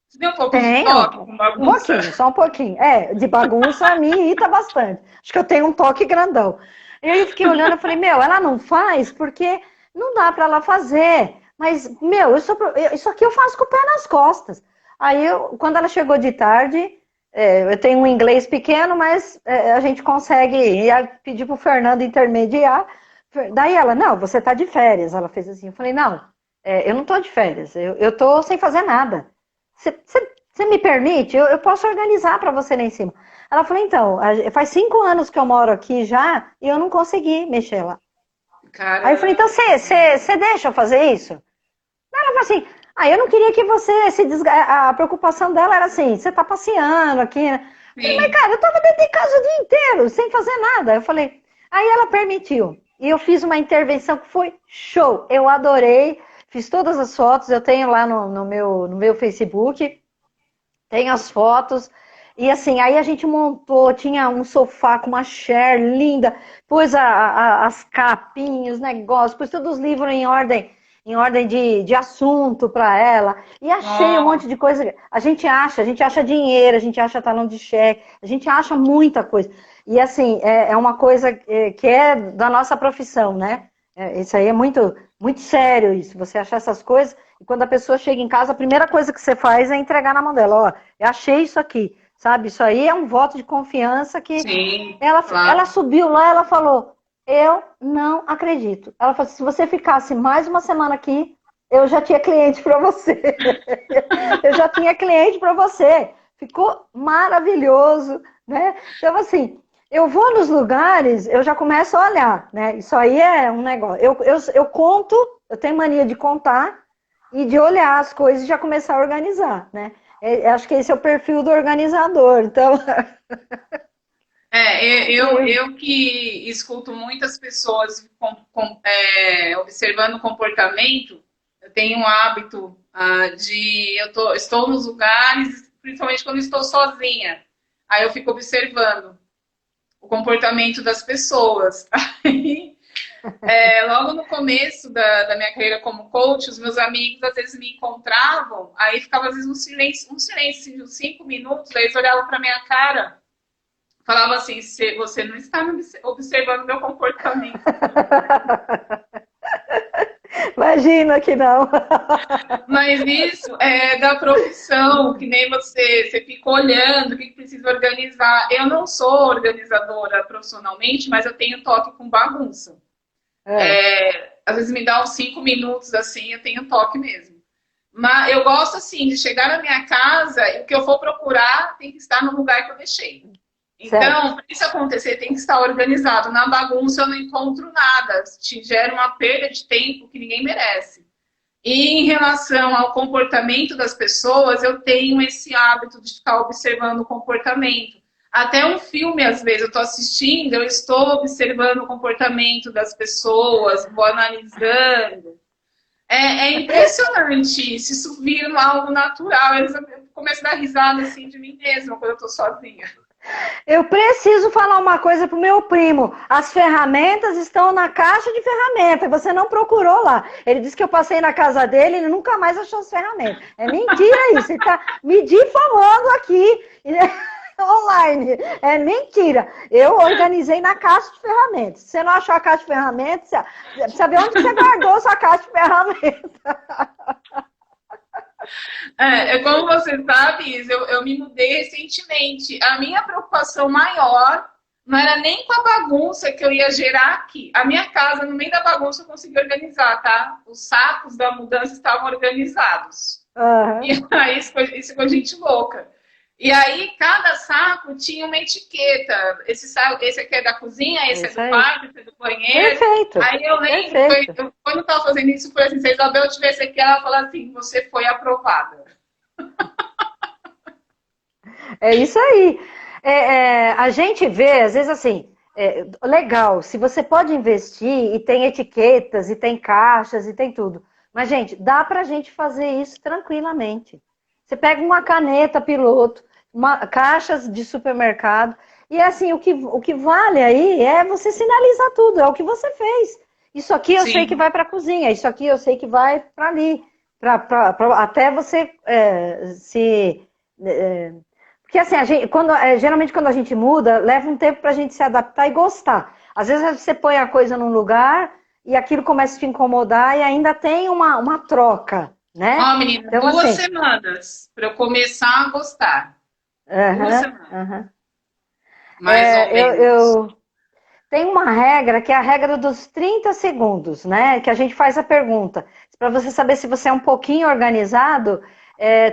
[SPEAKER 1] Você tem um pouco de toque com bagunça?
[SPEAKER 2] Um pouquinho, só um pouquinho. De bagunça me irrita bastante. Acho que eu tenho um toque grandão. E aí eu fiquei olhando, eu falei, ela não faz porque... Não dá para ela fazer, mas, isso aqui eu faço com o pé nas costas. Aí, quando ela chegou de tarde, eu tenho um inglês pequeno, mas a gente consegue pedir pro Fernando intermediar. Daí ela, não, você tá de férias. Ela fez assim, eu falei, não, eu não tô de férias, eu tô sem fazer nada. Você me permite? Eu posso organizar para você lá em cima. Ela falou, então, faz 5 anos que eu moro aqui já, e eu não consegui mexer lá.
[SPEAKER 1] Caramba.
[SPEAKER 2] Aí eu falei, então você deixa eu fazer isso? Ela falou assim, eu não queria que você se A preocupação dela era assim, você tá passeando aqui, né? Falei, mas cara, eu tava dentro de casa o dia inteiro, sem fazer nada. Eu falei, aí ela permitiu. E eu fiz uma intervenção que foi show. Eu adorei, fiz todas as fotos, eu tenho lá no meu Facebook. Tem as fotos. E assim, aí a gente montou, tinha um sofá com uma chair linda, pus as capinhas, os negócios, pus todos os livros em ordem de assunto para ela. E achei um monte de coisa. A gente acha dinheiro, a gente acha talão de cheque, a gente acha muita coisa. E assim, é uma coisa que é da nossa profissão, né? Isso aí é muito, muito sério, isso. Você achar essas coisas, e quando a pessoa chega em casa, a primeira coisa que você faz é entregar na mão dela. Ó, eu achei isso aqui. Sabe, isso aí é um voto de confiança que
[SPEAKER 1] Sim,
[SPEAKER 2] ela
[SPEAKER 1] claro.
[SPEAKER 2] subiu lá, ela falou, eu não acredito. Ela falou, se você ficasse mais uma semana aqui, eu já tinha cliente para você. Eu já tinha cliente para você. Ficou maravilhoso, né? Então, assim, eu vou nos lugares, eu já começo a olhar, né? Isso aí é um negócio. Eu conto, eu tenho mania de contar e de olhar as coisas e já começar a organizar, né? Acho que esse é o perfil do organizador. Então,
[SPEAKER 1] Eu que escuto muitas pessoas observando o comportamento, eu tenho um hábito estou nos lugares, principalmente quando estou sozinha. Aí eu fico observando o comportamento das pessoas. Logo no começo da minha carreira como coach, os meus amigos às vezes me encontravam, aí ficava às vezes um silêncio assim, de uns 5 minutos, aí eles olhavam para minha cara, falava assim, você não está observando meu comportamento.
[SPEAKER 2] imagina que não.
[SPEAKER 1] Mas isso é da profissão, que nem você fica olhando o que precisa organizar. Eu não sou organizadora profissionalmente, mas eu tenho toque com bagunça. Às vezes me dá uns 5 minutos assim, eu tenho toque mesmo. Mas eu gosto assim de chegar na minha casa e o que eu for procurar tem que estar no lugar que eu deixei. Então, para isso acontecer, tem que estar organizado. Na bagunça eu não encontro nada. Te gera uma perda de tempo que ninguém merece. E em relação ao comportamento das pessoas, eu tenho esse hábito de ficar observando o comportamento. Até um filme, às vezes, eu estou assistindo, eu estou observando o comportamento das pessoas, vou analisando. É impressionante isso, isso vira algo natural. Eu começo a dar risada assim de mim mesma quando eu estou sozinha.
[SPEAKER 2] Eu preciso falar uma coisa pro meu primo. As ferramentas estão na caixa de ferramentas. Você não procurou lá. Ele disse que eu passei na casa dele e ele nunca mais achou as ferramentas. É mentira isso. Ele tá me difamando aqui online. É mentira. Eu organizei na caixa de ferramentas. Se você não achou a caixa de ferramentas, sabe onde você guardou sua caixa de ferramentas?
[SPEAKER 1] Como você sabe, eu me mudei recentemente. A minha preocupação maior não era nem com a bagunça que eu ia gerar aqui. A minha casa, no meio da bagunça, eu consegui organizar, tá? Os sacos da mudança estavam organizados.
[SPEAKER 2] Uhum.
[SPEAKER 1] E aí, isso foi gente louca. E aí, cada saco tinha uma etiqueta. Esse aqui é da cozinha, esse é do quarto, esse é do banheiro.
[SPEAKER 2] Perfeito.
[SPEAKER 1] Aí eu lembro, quando eu estava fazendo isso, foi assim, se a Isabel tivesse aqui, ela falou assim, você foi aprovada.
[SPEAKER 2] É isso aí. A gente vê, às vezes assim, legal, se você pode investir e tem etiquetas, e tem caixas, e tem tudo. Mas, gente, dá pra gente fazer isso tranquilamente. Você pega uma caneta piloto, caixas de supermercado, e assim, o que vale aí é você sinalizar tudo, é o que você fez. Isso aqui eu sei que vai pra cozinha, isso aqui eu sei que vai pra ali. Até você porque assim, geralmente quando a gente muda, leva um tempo pra gente se adaptar e gostar. Às vezes você põe a coisa num lugar e aquilo começa a te incomodar e ainda tem uma troca, né?
[SPEAKER 1] Menina,
[SPEAKER 2] então,
[SPEAKER 1] 2
[SPEAKER 2] assim,
[SPEAKER 1] semanas para eu começar a gostar. 2 semanas. Mais ou menos.
[SPEAKER 2] Tem uma regra que é a regra dos 30 segundos, né? Que a gente faz a pergunta. Para você saber se você é um pouquinho organizado,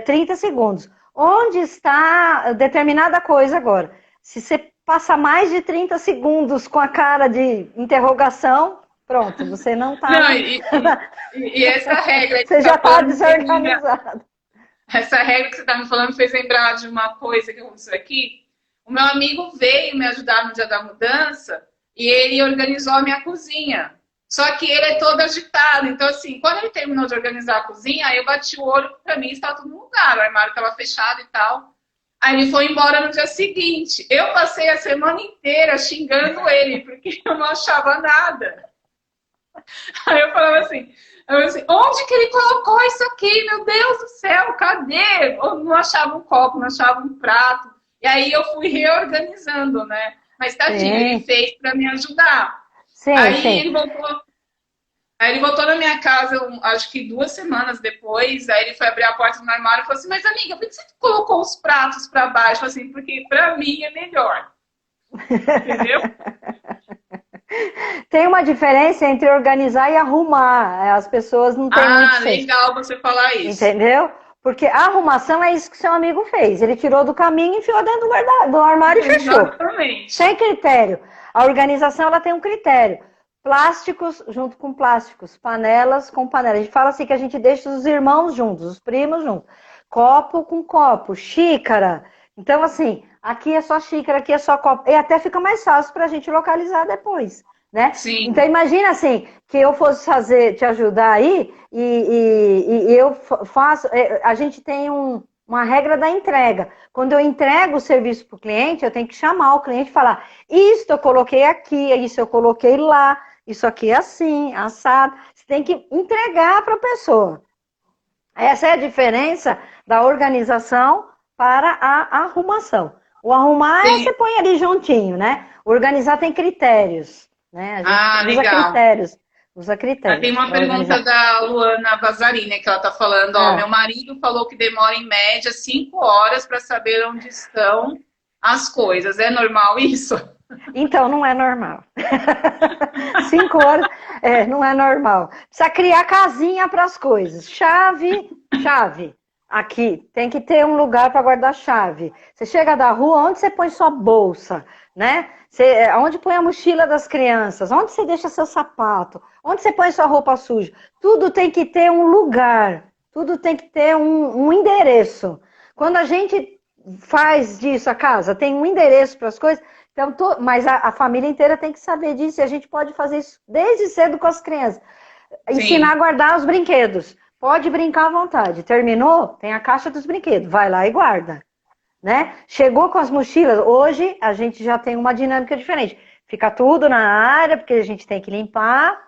[SPEAKER 2] 30 segundos. Onde está determinada coisa agora? Se você passa mais de 30 segundos com a cara de interrogação, pronto, você não está...
[SPEAKER 1] Não, e essa regra...
[SPEAKER 2] Você já está desorganizado.
[SPEAKER 1] Essa regra que você está me falando fez lembrar de uma coisa que aconteceu aqui. O meu amigo veio me ajudar no dia da mudança e ele organizou a minha cozinha. Só que ele é todo agitado. Então, assim, quando ele terminou de organizar a cozinha, aí eu bati o olho, pra mim estava tudo no lugar, o armário estava fechado e tal. Aí ele foi embora no dia seguinte. Eu passei a semana inteira xingando ele, porque eu não achava nada. Aí eu falava assim, onde que ele colocou isso aqui? Meu Deus do céu, cadê? Eu não achava um copo, não achava um prato. E aí eu fui reorganizando, né? Mas tadinho, ele fez para me ajudar.
[SPEAKER 2] Sim,
[SPEAKER 1] Aí
[SPEAKER 2] sim.
[SPEAKER 1] ele voltou na minha casa, acho que 2 semanas depois. Aí ele foi abrir a porta do armário e falou assim: Mas amiga, por que você colocou os pratos para baixo? Eu falei assim, porque para mim é melhor. Entendeu?
[SPEAKER 2] Tem uma diferença entre organizar e arrumar. As pessoas não têm muito senso.
[SPEAKER 1] Legal você falar isso.
[SPEAKER 2] Entendeu? Porque a arrumação é isso que seu amigo fez. Ele tirou do caminho, enfiou dentro do armário e fechou.
[SPEAKER 1] Exatamente.
[SPEAKER 2] Sem critério. A organização ela tem um critério. Plásticos junto com plásticos. Panelas com panelas. A gente fala assim que a gente deixa os irmãos juntos, os primos juntos. Copo com copo. Xícara. Então, assim, aqui é só xícara, aqui é só copo. E até fica mais fácil para a gente localizar depois. Né?
[SPEAKER 1] Sim.
[SPEAKER 2] Então imagina assim, que eu fosse te ajudar aí e eu faço, a gente tem uma regra da entrega. Quando eu entrego o serviço para o cliente, eu tenho que chamar o cliente e falar, isso eu coloquei aqui, isso eu coloquei lá, isso aqui é assim, assado. Você tem que entregar para a pessoa. Essa é a diferença da organização para a arrumação. O arrumar você põe ali juntinho, né? Organizar tem critérios. Né? A gente usa critérios.
[SPEAKER 1] Tem uma pergunta da Luana Vazarini que ela está falando, meu marido falou que demora em média 5 horas para saber onde estão as coisas. É normal isso?
[SPEAKER 2] Então, não é normal. 5 horas não é normal. Precisa criar casinha para as coisas. Chave. Aqui, tem que ter um lugar para guardar chave. Você chega da rua, onde você põe sua bolsa, né? Onde põe a mochila das crianças? Onde você deixa seu sapato? Onde você põe sua roupa suja? Tudo tem que ter um lugar. Tudo tem que ter um endereço. Quando a gente faz disso a casa, tem um endereço para as coisas, então, mas a família inteira tem que saber disso. E a gente pode fazer isso desde cedo com as crianças. Ensinar a guardar os brinquedos. Pode brincar à vontade. Terminou? Tem a caixa dos brinquedos. Vai lá e guarda. Né? Chegou com as mochilas. Hoje a gente já tem uma dinâmica diferente. Fica tudo na área, porque a gente tem que limpar.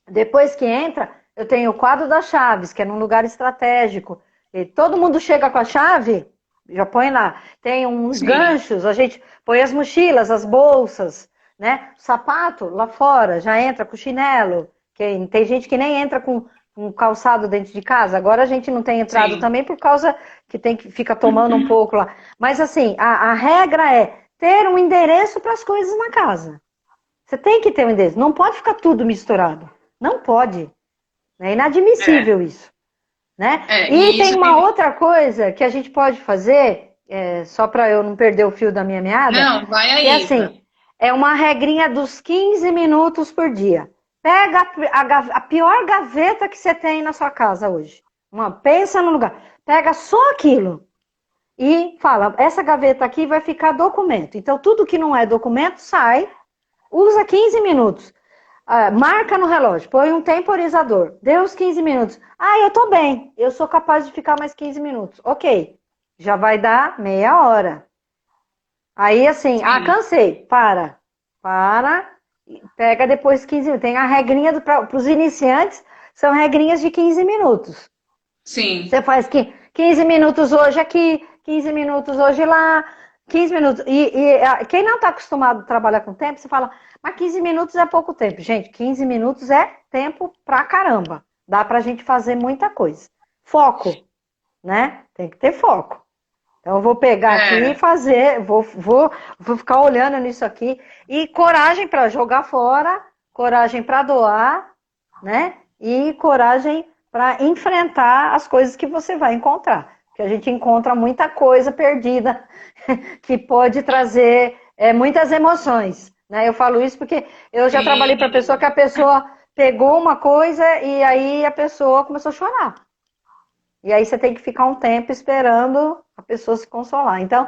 [SPEAKER 2] Depois que entra, eu tenho o quadro das chaves, que é num lugar estratégico. E todo mundo chega com a chave, já põe lá. Tem uns ganchos, a gente põe as mochilas, as bolsas, né? O sapato lá fora, já entra com o chinelo. Tem gente que nem entra com um calçado dentro de casa. Agora a gente não tem entrado também por causa que fica tomando um pouco lá. Mas assim, a regra é ter um endereço para as coisas na casa. Você tem que ter um endereço. Não pode ficar tudo misturado. Não pode. É inadmissível isso. Né? E tem uma outra coisa que a gente pode fazer, só para eu não perder o fio da minha meada.
[SPEAKER 1] Não, vai aí.
[SPEAKER 2] Que é assim, é uma regrinha dos 15 minutos por dia. Pega a pior gaveta que você tem na sua casa hoje. Pensa no lugar. Pega só aquilo. E fala, essa gaveta aqui vai ficar documento. Então, tudo que não é documento, sai. Usa 15 minutos. Marca no relógio. Põe um temporizador. Deu os 15 minutos. Eu tô bem. Eu sou capaz de ficar mais 15 minutos. Ok. Já vai dar meia hora. Aí, assim, cansei. Para. Pega depois 15 minutos. Tem a regrinha para os iniciantes, são regrinhas de 15 minutos.
[SPEAKER 1] Sim.
[SPEAKER 2] Você faz 15 minutos hoje aqui, 15 minutos hoje lá, 15 minutos. E quem não está acostumado a trabalhar com tempo, você fala, mas 15 minutos é pouco tempo. Gente, 15 minutos é tempo pra caramba. Dá pra gente fazer muita coisa. Foco, né? Tem que ter foco. Então, eu vou pegar aqui e fazer, vou ficar olhando nisso aqui. E coragem para jogar fora, coragem para doar, né? E coragem para enfrentar as coisas que você vai encontrar. Porque a gente encontra muita coisa perdida que pode trazer muitas emoções. Né? Eu falo isso porque eu já trabalhei para pessoa que a pessoa pegou uma coisa e aí a pessoa começou a chorar. E aí você tem que ficar um tempo esperando a pessoa se consolar. Então,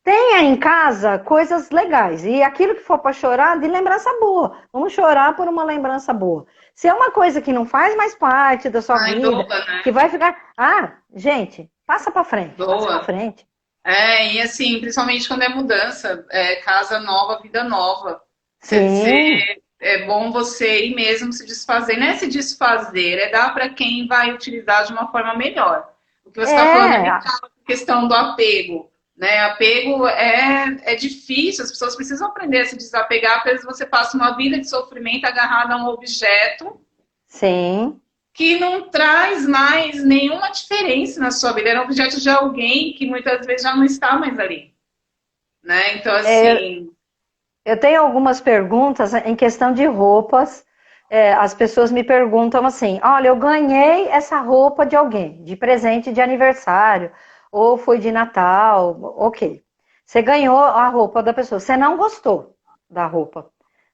[SPEAKER 2] tenha em casa coisas legais. E aquilo que for para chorar, de lembrança boa. Vamos chorar por uma lembrança boa. Se é uma coisa que não faz mais parte da sua vida,
[SPEAKER 1] doa, né?
[SPEAKER 2] que vai ficar... Ah, gente, passa para frente. Passa para
[SPEAKER 1] Doa.
[SPEAKER 2] frente.
[SPEAKER 1] E assim, principalmente quando é mudança, casa nova, vida nova.
[SPEAKER 2] Sim.
[SPEAKER 1] É bom você ir mesmo se desfazer. Não é se desfazer, é dar para quem vai utilizar de uma forma melhor. O que você está falando é a questão do apego. Né? Apego é difícil, as pessoas precisam aprender a se desapegar, porque às vezes você passa uma vida de sofrimento agarrada a um objeto.
[SPEAKER 2] Sim.
[SPEAKER 1] Que não traz mais nenhuma diferença na sua vida. Era um objeto de alguém que muitas vezes já não está mais ali. Né? Então, assim...
[SPEAKER 2] Eu tenho algumas perguntas em questão de roupas. As pessoas me perguntam assim, olha, eu ganhei essa roupa de alguém, de presente de aniversário, ou foi de Natal, ok. Você ganhou a roupa da pessoa, você não gostou da roupa,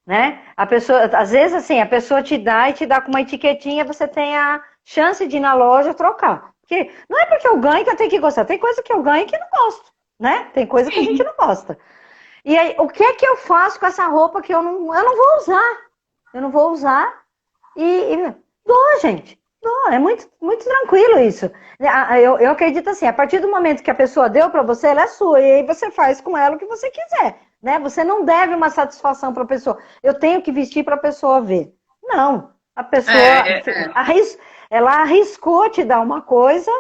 [SPEAKER 2] né? A pessoa, às vezes assim, a pessoa te dá e te dá com uma etiquetinha, você tem a chance de ir na loja trocar. Porque não é porque eu ganho que eu tenho que gostar, tem coisa que eu ganho que eu não gosto, né? Tem coisa que a gente não gosta. E aí, o que é que eu faço com essa roupa que eu não vou usar? Eu não vou usar e dou, gente. Dou, é muito, muito tranquilo isso. Eu acredito assim, a partir do momento que a pessoa deu para você, ela é sua. E aí você faz com ela o que você quiser. Né? Você não deve uma satisfação para a pessoa. Eu tenho que vestir para a pessoa ver. Não. A pessoa, ela arriscou te dar uma coisa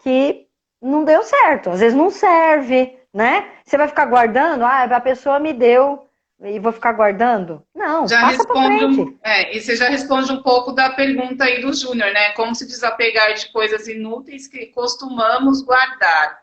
[SPEAKER 2] que não deu certo. Às vezes não serve, né? Você vai ficar guardando? A pessoa me deu e vou ficar guardando? Não,
[SPEAKER 1] já
[SPEAKER 2] passa pra frente.
[SPEAKER 1] E você já responde um pouco da pergunta aí do Júnior, né? Como se desapegar de coisas inúteis que costumamos guardar.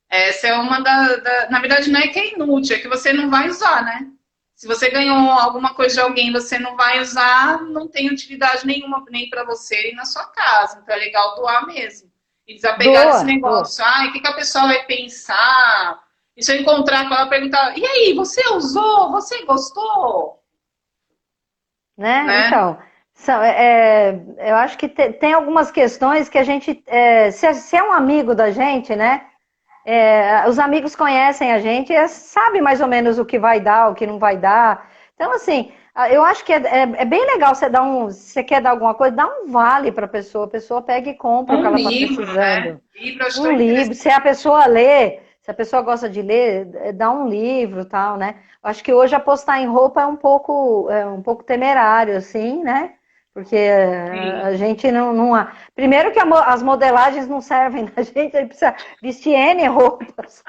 [SPEAKER 1] Essa é uma na verdade, não é que é inútil, é que você não vai usar, né? Se você ganhou alguma coisa de alguém, você não vai usar, não tem utilidade nenhuma, nem para você nem na sua casa. Então é legal doar mesmo. E desapegar desse negócio. O que a pessoa vai pensar? E se eu encontrar com ela, perguntar, e aí, você usou? Você gostou?
[SPEAKER 2] Né? Então, eu acho que tem algumas questões que a gente, se é um amigo da gente, né? Os amigos conhecem a gente e sabem mais ou menos o que vai dar, o que não vai dar. Então, assim, eu acho que é bem legal você dar se você quer dar alguma coisa, dá um vale para a pessoa pega e compra o que ela está precisando.
[SPEAKER 1] Né?
[SPEAKER 2] Um livro, se a pessoa lê, se a pessoa gosta de ler, dá um livro, tal, né? Eu acho que hoje apostar em roupa é um pouco temerário, assim, né? Porque a gente não há. Primeiro que as modelagens não servem da gente, a gente precisa vestir N roupas.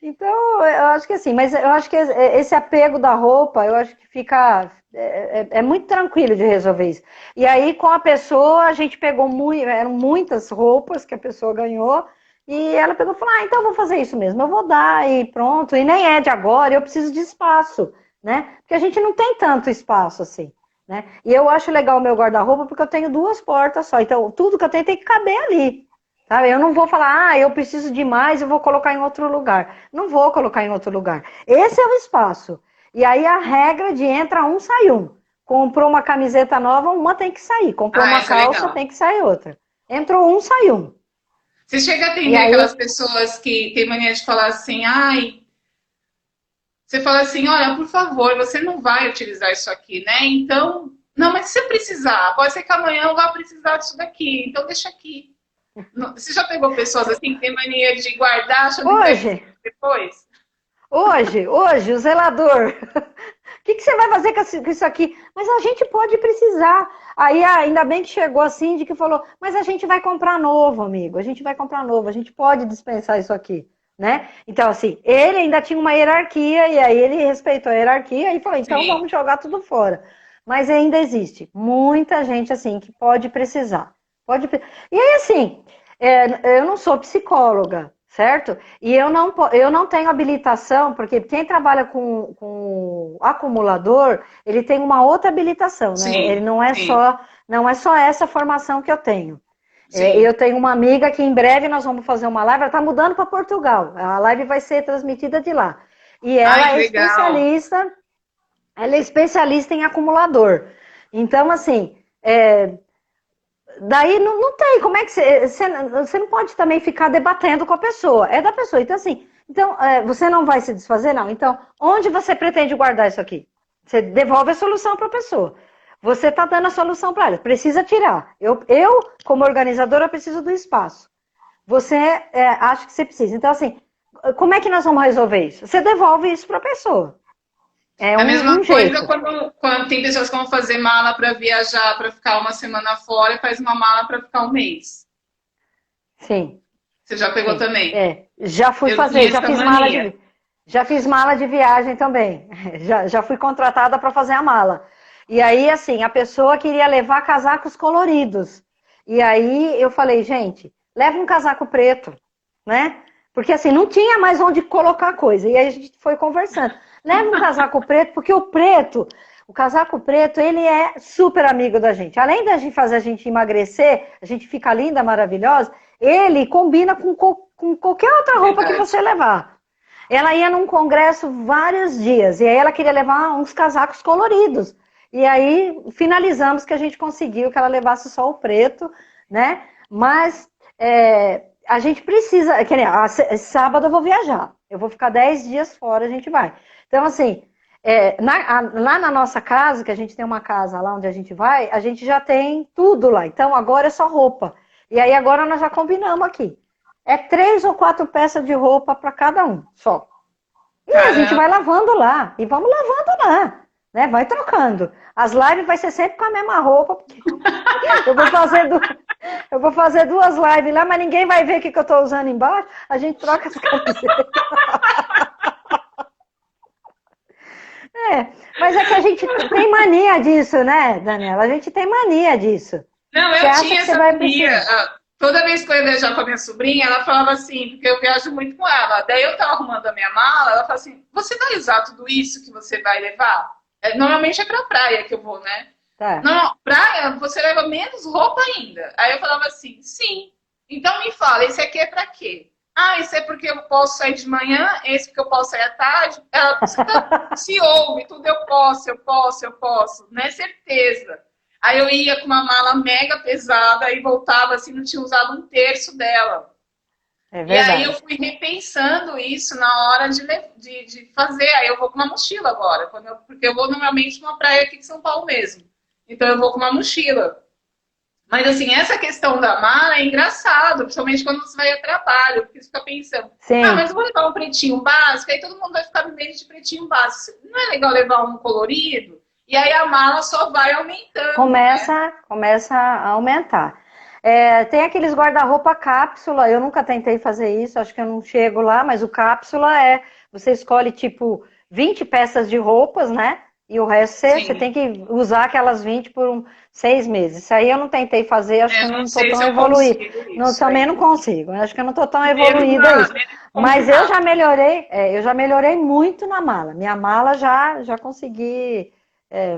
[SPEAKER 2] Então, eu acho que assim, mas eu acho que esse apego da roupa, eu acho que fica. É muito tranquilo de resolver isso. E aí, com a pessoa, a gente pegou eram muitas roupas que a pessoa ganhou, e ela pegou e falou: então eu vou fazer isso mesmo, eu vou dar, e pronto, e nem é de agora, eu preciso de espaço, né? Porque a gente não tem tanto espaço assim. Né? E eu acho legal o meu guarda-roupa porque eu tenho 2 portas só. Então, tudo que eu tenho tem que caber ali. Sabe? Eu não vou falar, eu preciso de mais, eu vou colocar em outro lugar. Não vou colocar em outro lugar. Esse é o espaço. E aí a regra de entra um, sai um. Comprou uma camiseta nova, uma tem que sair. Comprou uma calça, tem que sair outra. Entrou um, sai um.
[SPEAKER 1] Você chega a atender aquelas pessoas que tem mania de falar assim, você fala assim, olha, por favor, você não vai utilizar isso aqui, né? Então, não, mas se você precisar, pode ser que amanhã eu vá precisar disso daqui, então deixa aqui. Você já pegou pessoas assim que tem mania de guardar,
[SPEAKER 2] hoje,
[SPEAKER 1] depois?
[SPEAKER 2] Hoje, o zelador. O que você vai fazer com isso aqui? Mas a gente pode precisar. Aí ainda bem que chegou a síndica e falou, mas a gente vai comprar novo, amigo. A gente vai comprar novo, a gente pode dispensar isso aqui. Né? Então, assim, ele ainda tinha uma hierarquia, e aí ele respeitou a hierarquia e falou, então vamos jogar tudo fora. Mas ainda existe muita gente, assim, que pode precisar. E aí, assim, eu não sou psicóloga, certo? E eu não tenho habilitação, porque quem trabalha com acumulador, ele tem uma outra habilitação, né? Ele não é só essa formação que eu tenho. Eu tenho uma amiga que em breve nós vamos fazer uma live, ela está mudando para Portugal. A live vai ser transmitida de lá. E ela ela é especialista em acumulador. Então, assim, daí não tem, como é que você não pode também ficar debatendo com a pessoa, é da pessoa. Então, assim, você não vai se desfazer, não. Então, onde você pretende guardar isso aqui? Você devolve a solução para a pessoa. Você está dando a solução para ela, precisa tirar. Eu, como organizadora, preciso do espaço. Você acha que você precisa. Então, assim, como é que nós vamos resolver isso? Você devolve isso para a pessoa.
[SPEAKER 1] É a mesma coisa
[SPEAKER 2] jeito.
[SPEAKER 1] quando tem pessoas que vão fazer mala para viajar, para ficar uma semana fora, e faz uma mala para ficar um mês.
[SPEAKER 2] Sim.
[SPEAKER 1] Você já pegou também?
[SPEAKER 2] Já fui fazer, já fiz mala de viagem também. Já fui contratada para fazer a mala. E aí, assim, a pessoa queria levar casacos coloridos. E aí eu falei, gente, leva um casaco preto, né? Porque assim, não tinha mais onde colocar coisa. E aí a gente foi conversando. Leva um casaco preto, porque o casaco preto, ele é super amigo da gente. Além da gente fazer a gente emagrecer, a gente fica linda, maravilhosa, ele combina com qualquer outra roupa que você levar. Ela ia num congresso vários dias, e aí ela queria levar uns casacos coloridos. E aí finalizamos que a gente conseguiu que ela levasse só o preto, né? Mas a gente precisa, sábado eu vou viajar, eu vou ficar 10 dias fora, a gente vai. Então, assim, lá na nossa casa, que a gente tem uma casa lá onde a gente vai, a gente já tem tudo lá. Então, agora é só roupa. E aí, agora nós já combinamos aqui. É 3 ou 4 peças de roupa para cada um, só. E a gente vai lavando lá. E vamos lavando lá. Né? Vai trocando. As lives vai ser sempre com a mesma roupa. Porque eu vou fazer 2 lives lá, mas ninguém vai ver o que eu estou usando embaixo. A gente troca as camisetas. Mas é que a gente tem mania disso, né, Daniela? A gente tem mania disso.
[SPEAKER 1] Não, eu tinha essa mania. Toda vez que eu ia viajar com a minha sobrinha, ela falava assim, porque eu viajo muito com ela. Daí eu tava arrumando a minha mala, ela falava assim, você vai usar tudo isso que você vai levar? Normalmente é pra praia que eu vou, né?
[SPEAKER 2] Tá.
[SPEAKER 1] Não, praia, você leva menos roupa ainda. Aí eu falava assim, sim. Então me fala, esse aqui é pra quê? Ah, esse é porque eu posso sair de manhã, esse porque eu posso sair à tarde. Ela se ouve, tudo eu posso, né? Certeza. Aí eu ia com uma mala mega pesada e voltava assim, não tinha usado 1/3 dela.
[SPEAKER 2] É verdade.
[SPEAKER 1] E aí eu fui repensando isso na hora de fazer. Aí eu vou com uma mochila agora, porque eu vou normalmente numa praia aqui de São Paulo mesmo. Então eu vou com uma mochila. Mas, assim, essa questão da mala é engraçado, principalmente quando você vai a trabalho, porque você fica pensando,
[SPEAKER 2] Sim.
[SPEAKER 1] Mas eu vou levar um pretinho básico, aí todo mundo vai ficar no meio de pretinho básico. Não é legal levar um colorido? E aí a mala só vai aumentando.
[SPEAKER 2] Começa a aumentar. Tem aqueles guarda-roupa cápsula, eu nunca tentei fazer isso, acho que eu não chego lá, mas o cápsula você escolhe, tipo, 20 peças de roupas, né? E o resto você tem que usar aquelas 20 por 6 meses. Isso aí eu não tentei fazer, acho que eu não estou tão evoluída. Também não consigo, acho que eu não estou tão evoluída isso. Mas eu já melhorei muito na mala. Minha mala já consegui,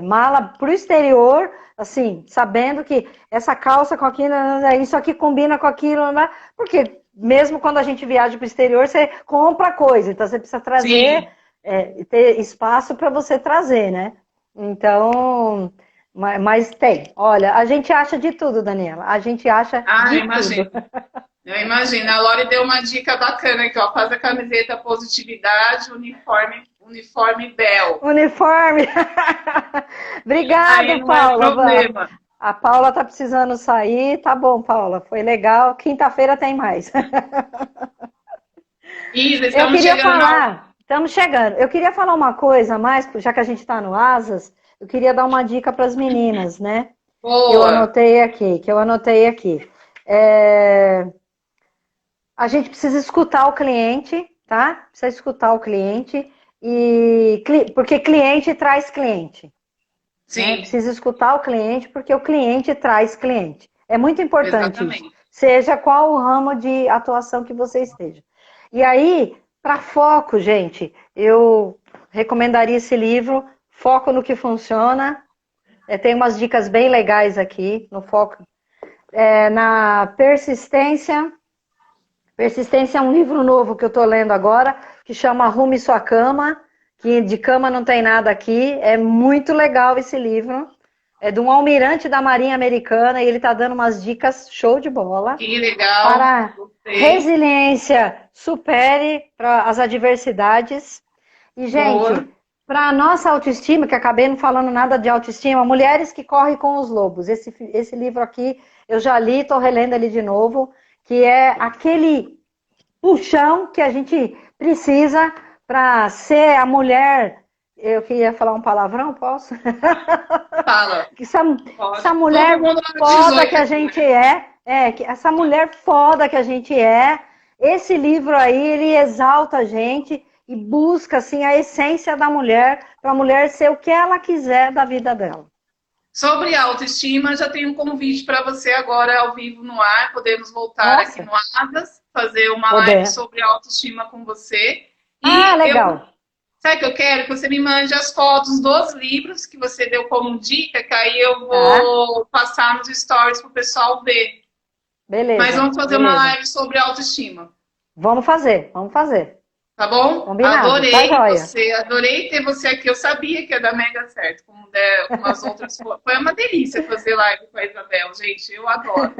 [SPEAKER 2] mala pro exterior, assim, sabendo que essa calça com aquilo, isso aqui combina com aquilo, né? Porque mesmo quando a gente viaja pro exterior, você compra coisa, então você precisa trazer...
[SPEAKER 1] Sim.
[SPEAKER 2] Ter espaço para você trazer, né? Então, mas tem. Olha, a gente acha de tudo, Daniela. A gente acha de tudo.
[SPEAKER 1] Eu imagino. A Lori deu uma dica bacana aqui, ó. Faz a camiseta positividade, uniforme Bel.
[SPEAKER 2] Uniforme. Obrigada, Paula. A Paula tá precisando sair. Tá bom, Paula. Foi legal. Quinta-feira tem mais.
[SPEAKER 1] Isso,
[SPEAKER 2] eu queria falar... Estamos chegando. Eu queria falar uma coisa a mais, já que a gente está no Asas, eu queria dar uma dica para as meninas, né?
[SPEAKER 1] Boa.
[SPEAKER 2] Que eu anotei aqui. A gente precisa escutar o cliente, tá? Precisa escutar o cliente, porque cliente traz cliente.
[SPEAKER 1] Sim.
[SPEAKER 2] Né? Precisa escutar o cliente, porque o cliente traz cliente. É muito importante
[SPEAKER 1] Exatamente.
[SPEAKER 2] isso. Seja qual o ramo de atuação que você esteja. E aí... Para foco, gente, eu recomendaria esse livro, Foco no que Funciona. Tem umas dicas bem legais aqui no foco. Na Persistência. Persistência é um livro novo que eu estou lendo agora, que chama Arrume Sua Cama, que de cama não tem nada aqui. É muito legal esse livro. É de um almirante da Marinha Americana e ele está dando umas dicas show de bola
[SPEAKER 1] Que legal.
[SPEAKER 2] para
[SPEAKER 1] Gostei.
[SPEAKER 2] resiliência, supere para as adversidades. E,
[SPEAKER 1] Boa.
[SPEAKER 2] gente, para a nossa autoestima, que acabei não falando nada de autoestima, Mulheres que Correm com os Lobos. Esse livro aqui eu já li, estou relendo ele de novo, que é aquele puxão que a gente precisa para ser a mulher. Eu queria falar um palavrão, posso?
[SPEAKER 1] Fala.
[SPEAKER 2] Essa mulher foda que a gente essa mulher foda que a gente é. Esse livro aí, ele exalta a gente e busca assim a essência da mulher, para a mulher ser o que ela quiser da vida dela.
[SPEAKER 1] Sobre autoestima, já tem um convite para você agora ao vivo no ar. Podemos voltar aqui no Asas, fazer uma live sobre autoestima com você.
[SPEAKER 2] E legal.
[SPEAKER 1] Sabe o que eu quero? Que você me mande as fotos dos livros que você deu como dica, que aí eu vou passar nos stories para o pessoal ver.
[SPEAKER 2] Beleza.
[SPEAKER 1] Mas vamos fazer uma live sobre autoestima.
[SPEAKER 2] Vamos fazer.
[SPEAKER 1] Tá bom?
[SPEAKER 2] Combinado.
[SPEAKER 1] Adorei você, adorei ter você aqui. Eu sabia que ia dar mega certo, como umas outras. Foi uma delícia fazer live com a Isabel, gente. Eu adoro.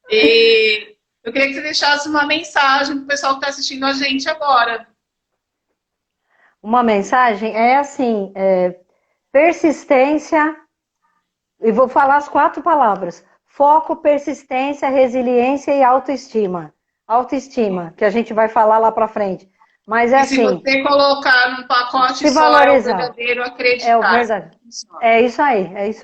[SPEAKER 1] E eu queria que você deixasse uma mensagem para o pessoal que está assistindo a gente agora.
[SPEAKER 2] Uma mensagem é assim, persistência, e vou falar as 4 palavras: foco, persistência, resiliência e autoestima. Autoestima, que a gente vai falar lá pra frente. Mas assim...
[SPEAKER 1] se você colocar num pacote
[SPEAKER 2] se
[SPEAKER 1] só,
[SPEAKER 2] valorizar.
[SPEAKER 1] É o verdadeiro acreditar.
[SPEAKER 2] É o verdadeiro. É isso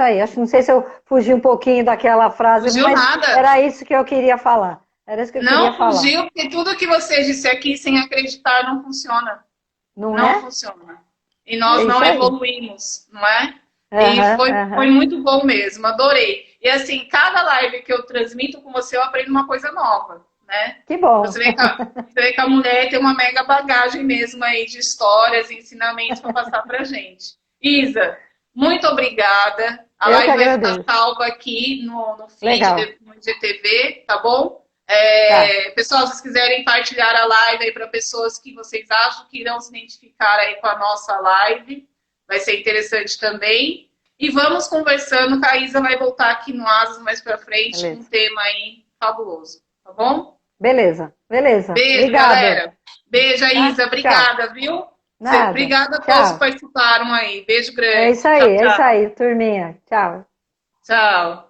[SPEAKER 2] aí. Acho que não sei se eu fugi um pouquinho daquela frase,
[SPEAKER 1] fugiu
[SPEAKER 2] mas
[SPEAKER 1] nada.
[SPEAKER 2] Era isso que eu queria falar. Era isso que eu queria falar.
[SPEAKER 1] Não fugiu, porque tudo que você disse aqui sem acreditar não funciona. Não funciona. E nós não evoluímos, não é? E foi muito bom mesmo, adorei. E assim, cada live que eu transmito com você, eu aprendo uma coisa nova, né?
[SPEAKER 2] Que bom.
[SPEAKER 1] Você vê que a mulher tem uma mega bagagem mesmo aí de histórias e ensinamentos para passar pra gente. Isa, muito obrigada. A live vai ficar salva aqui no feed do IGTV, tá bom? Pessoal, se vocês quiserem partilhar a live aí para pessoas que vocês acham que irão se identificar aí com a nossa live, vai ser interessante também. E vamos conversando, que a Isa vai voltar aqui no Asas mais para frente com um tema aí fabuloso, tá bom?
[SPEAKER 2] Beleza.
[SPEAKER 1] Beijo,
[SPEAKER 2] obrigada,
[SPEAKER 1] galera. Beijo, Isa. Obrigada, viu?
[SPEAKER 2] Nada.
[SPEAKER 1] Obrigada a todos que participaram aí. Beijo grande.
[SPEAKER 2] É isso aí, turminha. Tchau.
[SPEAKER 1] Tchau.